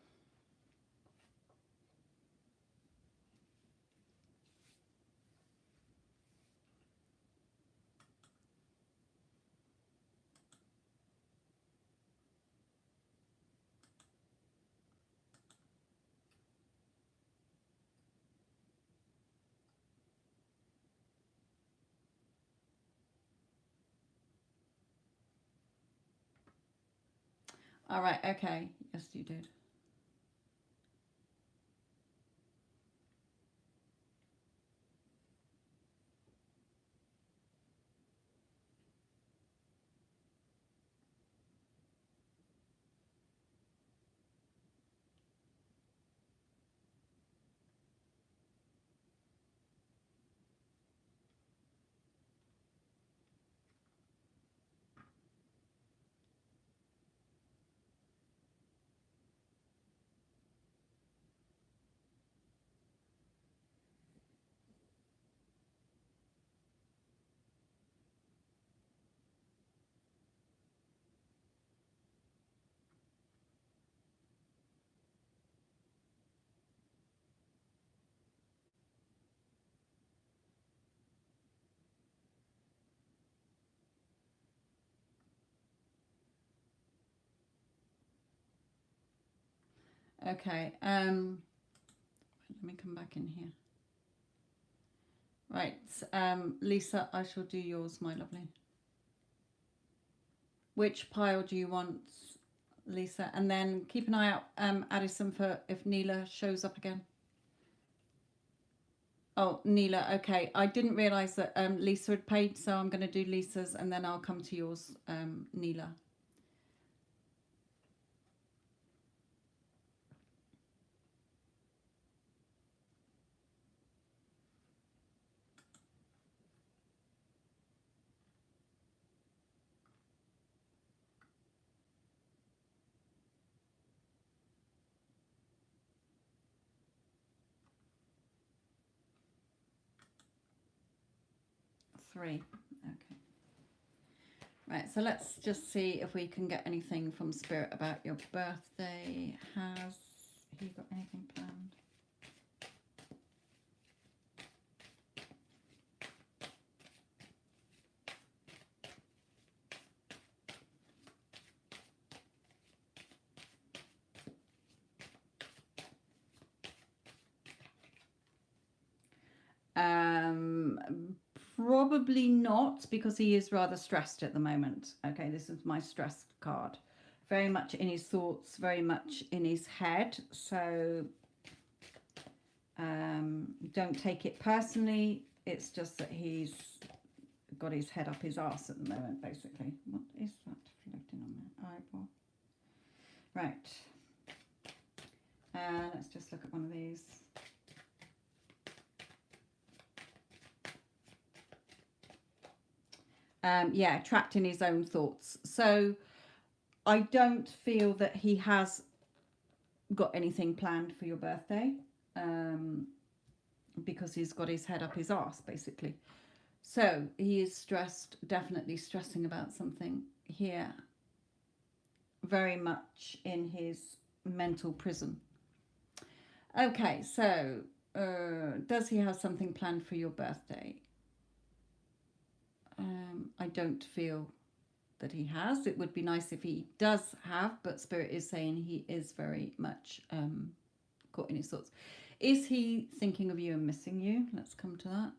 All right, okay. Yes, you did. Okay. Let me come back in here. Right. Lisa, I shall do yours, my lovely. Which pile do you want, Lisa? And then keep an eye out, Addison, for if Neela shows up again. Oh, Neela, okay. I didn't realise that Lisa had paid, so I'm going to do Lisa's and then I'll come to yours, Neela. Three. Okay. Right, so let's just see if we can get anything from Spirit about your birthday. Has he got anything planned? Probably not, because he is rather stressed at the moment. Okay, this is my stress card. Very much in his thoughts, very much in his head. So don't take it personally. It's just that he's got his head up his arse at the moment, basically. What is that floating on my eyeball? Right. Let's just look at one of these. Yeah, trapped in his own thoughts. So I don't feel that he has got anything planned for your birthday, because he's got his head up his arse, basically. So he is stressed, definitely stressing about something here, very much in his mental prison. Okay, so does he have something planned for your birthday? I don't feel that he has. It would be nice if he does have, but Spirit is saying he is very much caught in his thoughts. Is he thinking of you and missing you? Let's come to that.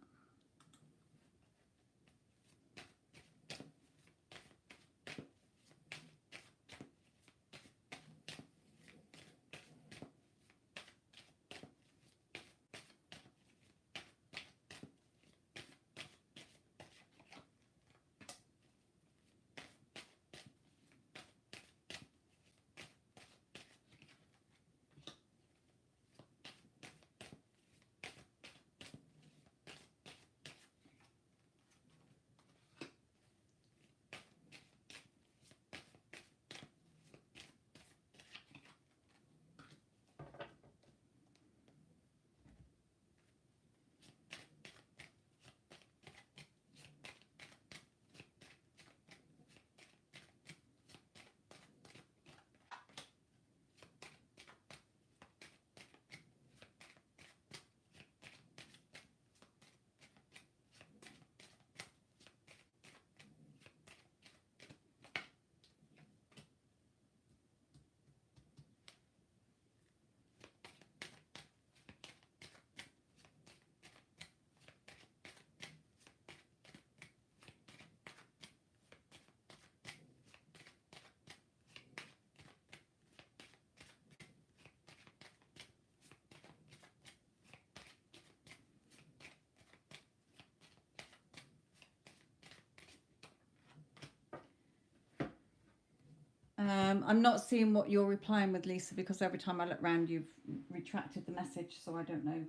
I'm not seeing what you're replying with, Lisa, because every time I look round, you've retracted the message, so I don't know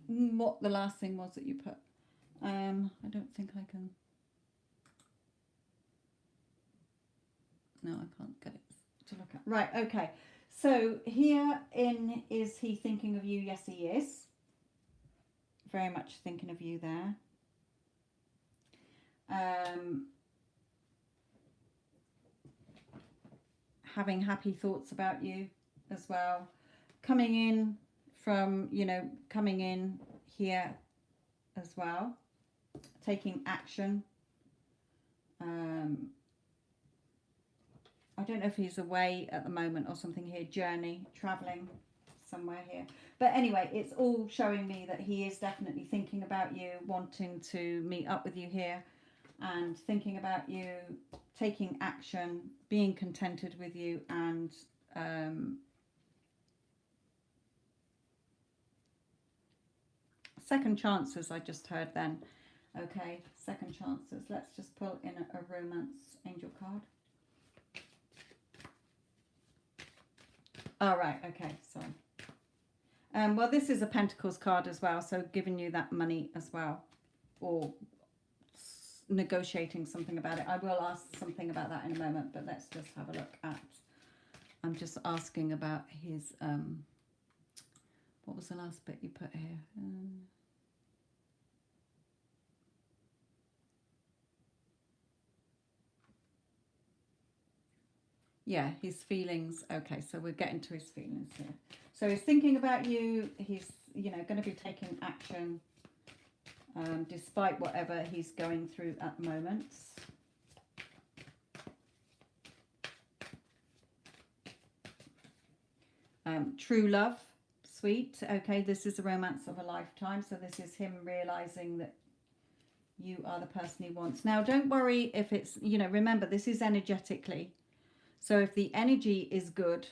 what the last thing was that you put. I don't think I can. No, I can't get it to look at. Right, okay. So here in, is he thinking of you? Yes, he is. Very much thinking of you there. Having happy thoughts about you as well. Coming in from, coming in here as well. Taking action. I don't know if he's away at the moment or something here. Journey, traveling. somewhere here. But anyway, it's all showing me that he is definitely thinking about you, wanting to meet up with you here, and thinking about you, taking action, being contented with you, and second chances I just heard then. Okay, second chances. Let's just pull in a romance angel card. All right, okay, sorry. Well, this is a Pentacles card as well, so giving you that money as well, or negotiating something about it. I will ask something about that in a moment, but let's just have a look at, I'm just asking about his, what was the last bit you put here? Yeah, his feelings. Okay, so we're getting to his feelings here. So he's thinking about you. He's, you know, going to be taking action despite whatever he's going through at the moment. True love, sweet. Okay, this is a romance of a lifetime. So this is him realizing that you are the person he wants. Now, don't worry if it's, you know, remember, this is energetically. So if the energy is good,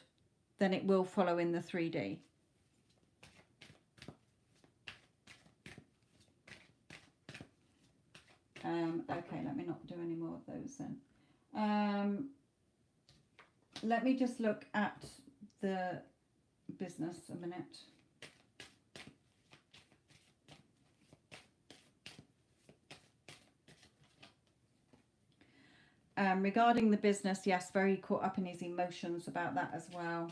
then it will follow in the 3D. Okay, let me not do any more of those then. Let me just look at the business a minute. Regarding the business, yes, very caught up in his emotions about that as well.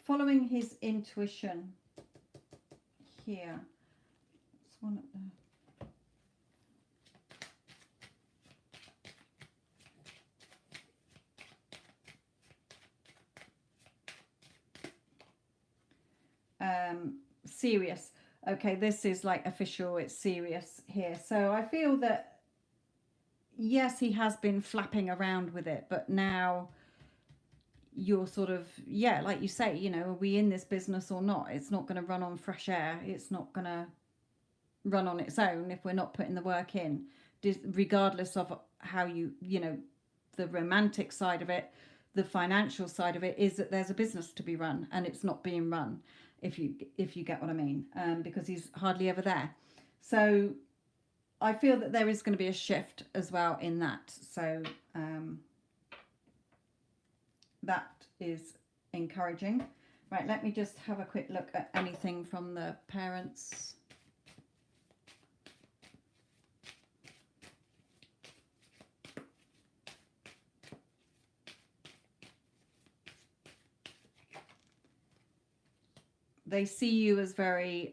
Following his intuition here. It's one at the serious. Okay, this is like official, it's serious here. So I feel that yes, he has been flapping around with it, but now you're sort of, yeah, like you say, you know, are we in this business or not? It's not going to run on fresh air. It's not going to run on its own if we're not putting the work in, regardless of how you know, the romantic side of it, the financial side of it is that there's a business to be run and it's not being run, if you get what I mean, because he's hardly ever there. So I feel that there is going to be a shift as well in that. So that is encouraging. Right, let me just have a quick look at anything from the parents. They see you as very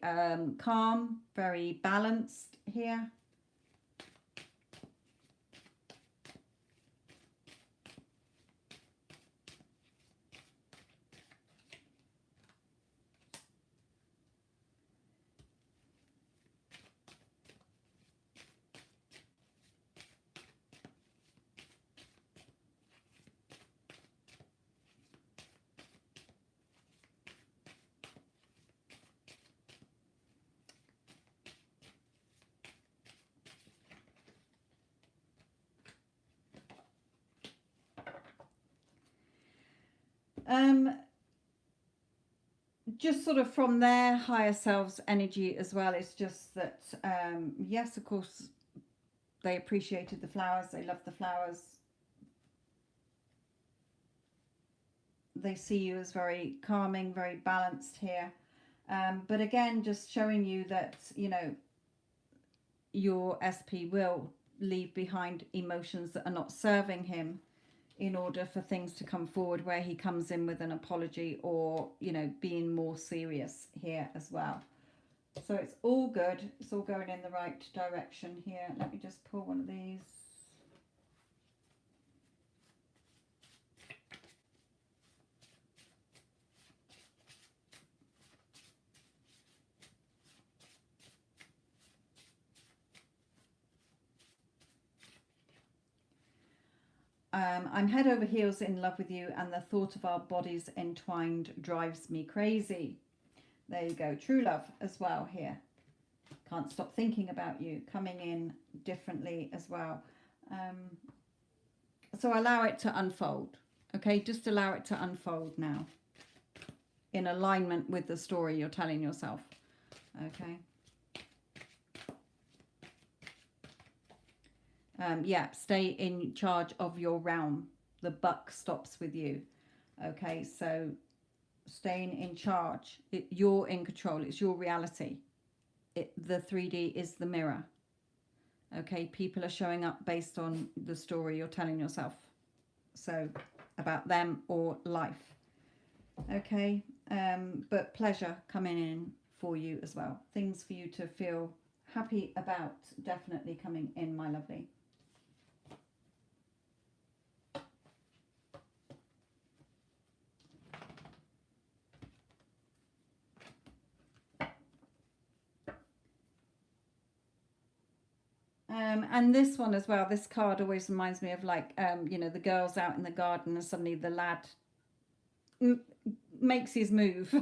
calm, very balanced here. Just sort of from their higher selves energy as well. It's just that, yes, of course, they appreciated the flowers. They loved the flowers. They see you as very calming, very balanced here. But again, just showing you that, you know, your SP will leave behind emotions that are not serving him, in order for things to come forward, where he comes in with an apology or, you know, being more serious here as well. So it's all good. It's all going in the right direction here. Let me just pull one of these. I'm head over heels in love with you, and the thought of our bodies entwined drives me crazy. There you go. True love as well here. Can't stop thinking about you, coming in differently as well. So allow it to unfold. Okay, just allow it to unfold now in alignment with the story you're telling yourself. Okay. Yeah, stay in charge of your realm. The buck stops with you. Okay, so staying in charge. You're in control. It's your reality. The 3D is the mirror. Okay, people are showing up based on the story you're telling yourself. So about them or life. Okay, but pleasure coming in for you as well. Things for you to feel happy about definitely coming in, my lovely. And this one as well, this card always reminds me of like, you know, the girls out in the garden and suddenly the lad makes his move.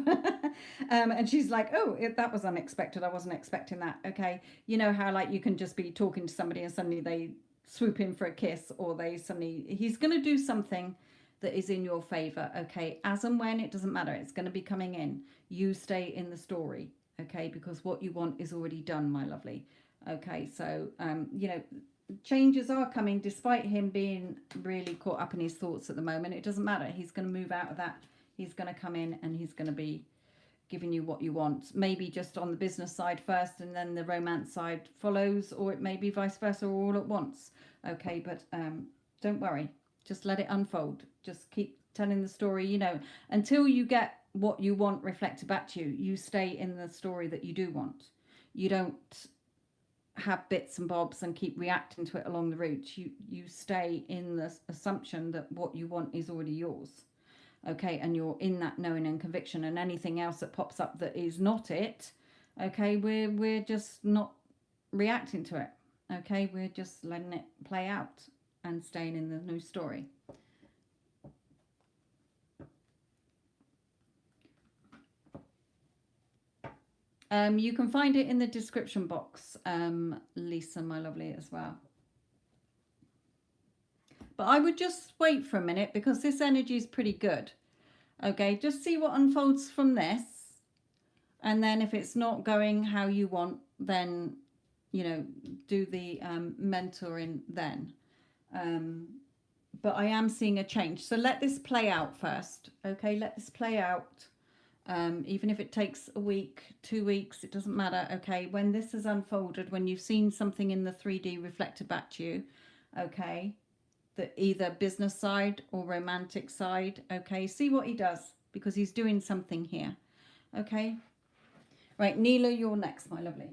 And she's like, oh, that was unexpected. I wasn't expecting that. Okay. You know how like you can just be talking to somebody and suddenly they swoop in for a kiss, or he's going to do something that is in your favor. Okay. As and when, it doesn't matter. It's going to be coming in. You stay in the story. Okay. Because what you want is already done, my lovely. Okay. So, you know, changes are coming despite him being really caught up in his thoughts at the moment. It doesn't matter. He's going to move out of that. He's going to come in and he's going to be giving you what you want. Maybe just on the business side first and then the romance side follows, or it may be vice versa or all at once. Okay, but don't worry. Just let it unfold. Just keep telling the story, you know, until you get what you want reflected back to you. You stay in the story that you do want. You don't have bits and bobs and keep reacting to it along the route. You stay in the assumption that what you want is already yours. Okay, and you're in that knowing and conviction, and anything else that pops up that is not it, okay, we're just not reacting to it. Okay, we're just letting it play out and staying in the new story. You can find it in the description box, Lisa, my lovely, as well. But I would just wait for a minute because this energy is pretty good. Okay, just see what unfolds from this. And then if it's not going how you want, then, you know, do the mentoring then. But I am seeing a change. So let this play out first. Okay, let this play out. Even if it takes a week, 2 weeks, it doesn't matter. Okay, when this has unfolded, when you've seen something in the 3D reflected back to you, okay, the either business side or romantic side, okay, see what he does, because he's doing something here. Okay, right, Neela, you're next, my lovely.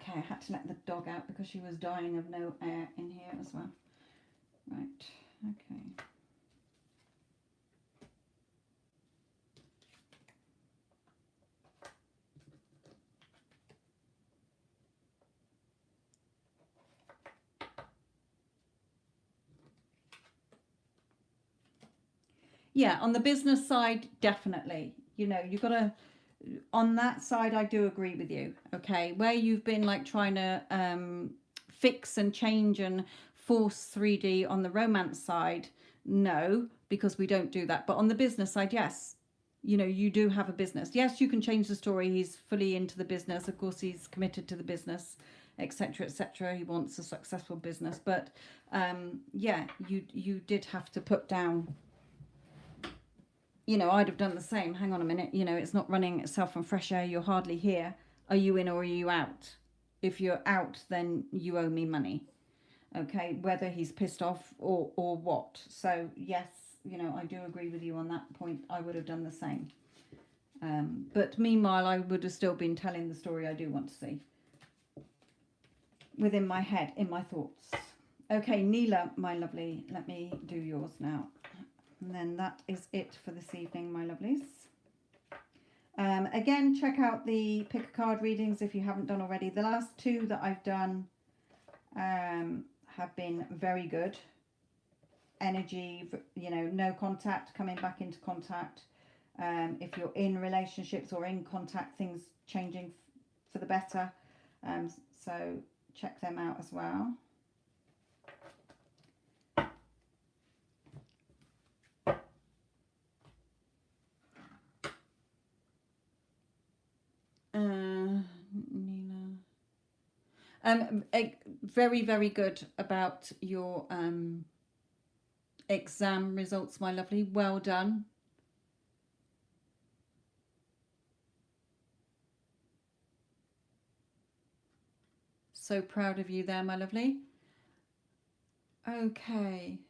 Okay, I had to let the dog out because she was dying of no air in here as well. Right, okay. Yeah, on the business side, definitely. You know, you've got to, on that side, I do agree with you. Okay, where you've been like trying to fix and change and force 3D on the romance side, no, because we don't do that. But on the business side, yes, you know, you do have a business. Yes, you can change the story. He's fully into the business. Of course, he's committed to the business, etc., etc. He wants a successful business. But yeah, you did have to put down. You know, I'd have done the same. Hang on a minute. You know, it's not running itself on fresh air. You're hardly here. Are you in or are you out? If you're out, then you owe me money. Okay, whether he's pissed off or what. So, yes, you know, I do agree with you on that point. I would have done the same. But meanwhile, I would have still been telling the story I do want to see. Within my head, in my thoughts. Okay, Neela, my lovely, let me do yours now. And then that is it for this evening, my lovelies. Again, check out the pick a card readings if you haven't done already. The last two that I've done have been very good. Energy, you know, no contact, coming back into contact. If you're in relationships or in contact, things changing for the better. So check them out as well. Nina. Very, very good about your exam results, my lovely. Well done. So proud of you there, my lovely. Okay.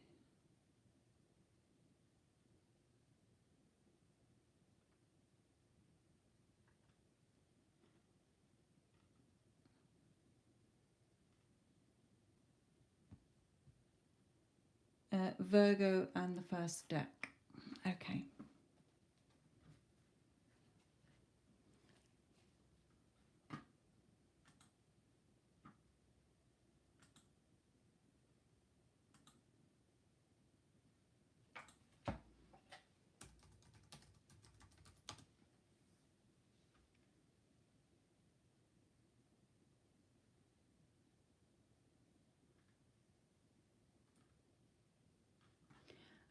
Virgo and the first deck. Okay.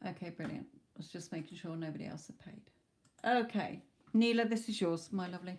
Okay, brilliant. I was just making sure nobody else had paid. Okay. Neela, this is yours, my lovely.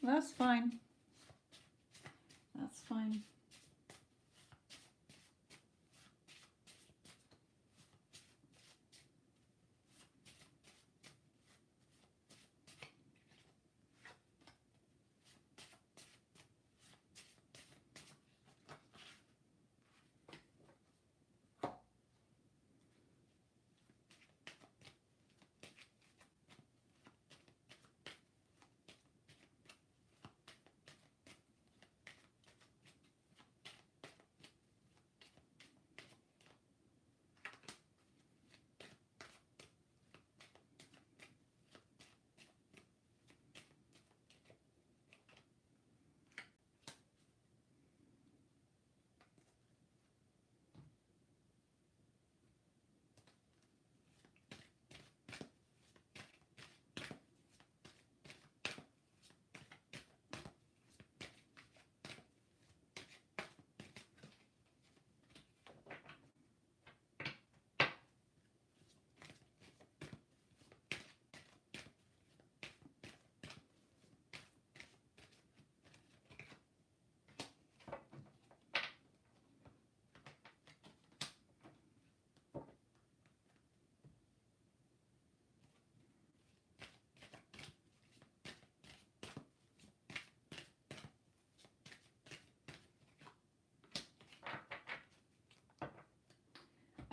That's fine. That's fine.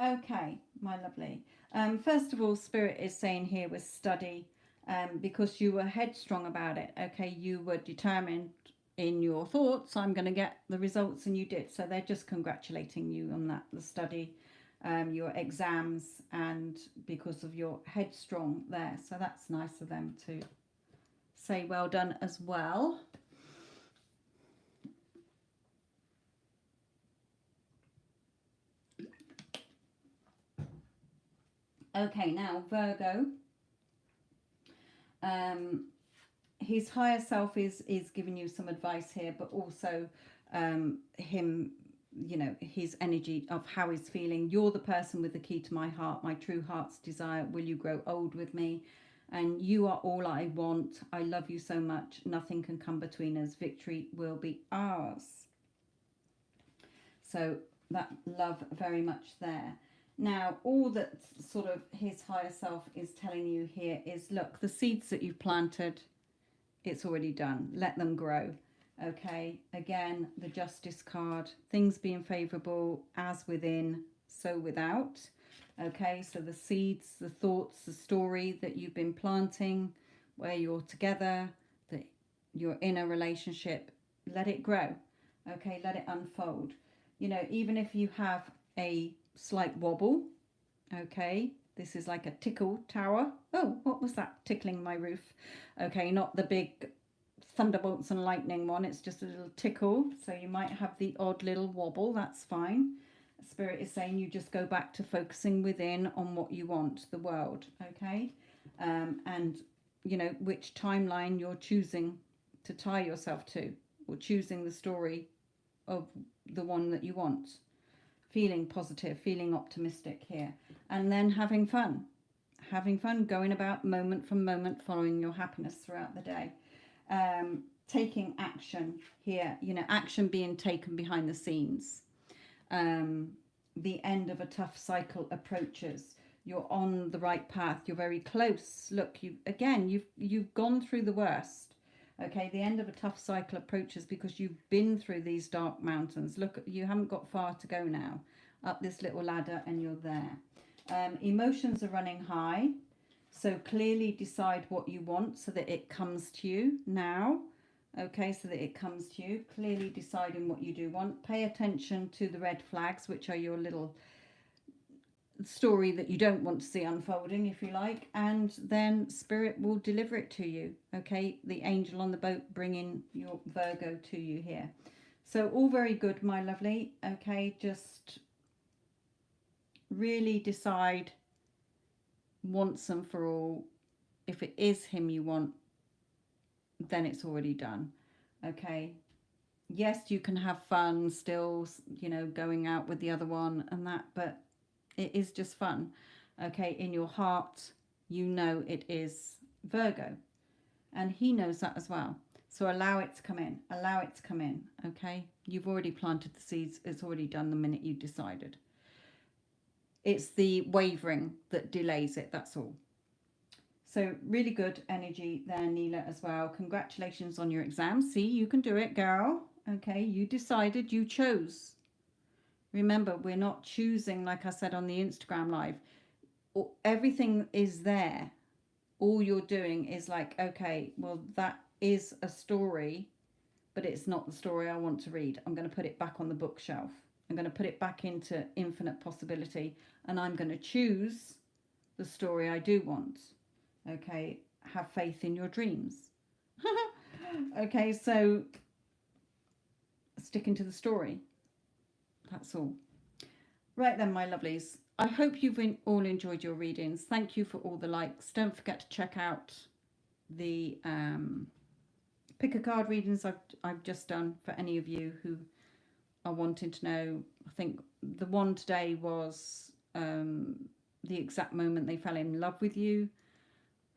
Okay, my lovely. First of all, Spirit is saying here was study, because you were headstrong about it. Okay, you were determined in your thoughts. I'm going to get the results, and you did. So they're just congratulating you on that, the study, your exams, and because of your headstrong there. So that's nice of them to say well done as well. Okay, now Virgo. His higher self is giving you some advice here, but also him, you know, his energy of how he's feeling. You're the person with the key to my heart, my true heart's desire. Will you grow old with me? And you are all I want. I love you so much. Nothing can come between us. Victory will be ours. So that love very much there. Now, all that sort of his higher self is telling you here is, look, the seeds that you've planted, it's already done. Let them grow. Okay, again, the Justice card, things being favorable as within, so without. Okay, so the seeds, the thoughts, the story that you've been planting, where you're together, that you're in a relationship, let it grow. Okay, let it unfold. You know, even if you have a slight wobble, okay, this is like a tickle tower. Oh, what was that tickling my roof? Okay, not the big thunderbolts and lightning one, it's just a little tickle. So you might have the odd little wobble, that's fine. Spirit is saying you just go back to focusing within on what you want, the world, okay? And, you know, which timeline you're choosing to tie yourself to, or choosing the story of the one that you want. Feeling positive, feeling optimistic here. And then having fun. Having fun, going about moment from moment, following your happiness throughout the day. Taking action here, you know, action being taken behind the scenes. The end of a tough cycle approaches. You're on the right path. You're very close. Look, you've gone through the worst. Okay, the end of a tough cycle approaches because you've been through these dark mountains. Look, you haven't got far to go now. Up this little ladder and you're there. Emotions are running high. So clearly decide what you want so that it comes to you now. Okay, so that it comes to you. Clearly deciding what you do want. Pay attention to the red flags, which are your little story that you don't want to see unfolding, if you like, and then Spirit will deliver it to you. Okay, the angel on the boat bringing your Virgo to you here. So all very good, my lovely. Okay, just really decide once and for all, if it is him you want, then it's already done. Okay, yes, you can have fun still, you know, going out with the other one and that, but it is just fun. Okay, in your heart, you know it is Virgo. And he knows that as well. So allow it to come in. Allow it to come in. Okay, you've already planted the seeds. It's already done the minute you decided. It's the wavering that delays it, that's all. So really good energy there, Neela, as well. Congratulations on your exam. See, you can do it, girl. Okay, you decided, you chose. Remember, we're not choosing, like I said on the Instagram live. Everything is there. All you're doing is like, okay, well, that is a story, but it's not the story I want to read. I'm going to put it back on the bookshelf. I'm going to put it back into infinite possibility, and I'm going to choose the story I do want. Okay, have faith in your dreams. Okay, so sticking to the story. That's all. Right then, my lovelies. I hope you've all enjoyed your readings. Thank you for all the likes. Don't forget to check out the pick a card readings I've just done for any of you who are wanting to know. I think the one today was the exact moment they fell in love with you.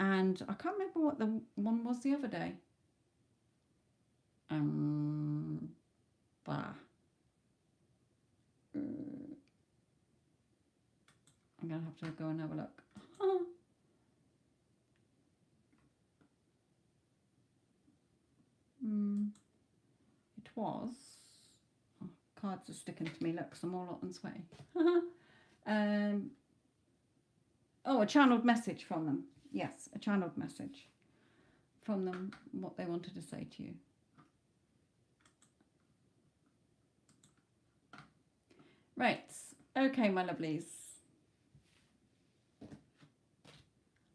And I can't remember what the one was the other day. Bah. I'm going to have to go and have a look. It was... Oh, cards are sticking to me. Look, 'cause I'm all hot and sweaty. Oh, a channeled message from them. Yes, a channeled message from them, what they wanted to say to you. Right. Okay, my lovelies.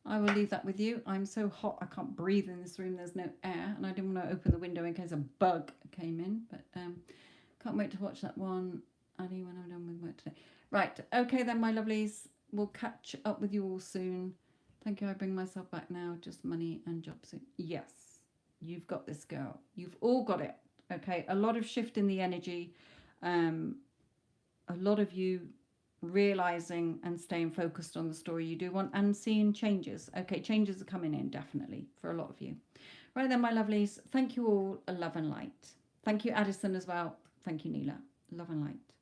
I will leave that with you. I'm so hot, I can't breathe in this room. There's no air, and I didn't want to open the window in case a bug came in. But can't wait to watch that one, Annie, when I'm done with work today. Right. Okay, then, my lovelies. We'll catch up with you all soon. Thank you. I bring myself back now. Just money and job soon. Yes, you've got this, girl. You've all got it. Okay. A lot of shift in the energy. A lot of you realizing and staying focused on the story you do want and seeing changes. Okay, changes are coming in definitely for a lot of you. Right then, my lovelies, thank you all. Love and light. Thank you, Addison, as well. Thank you, Neela. Love and light.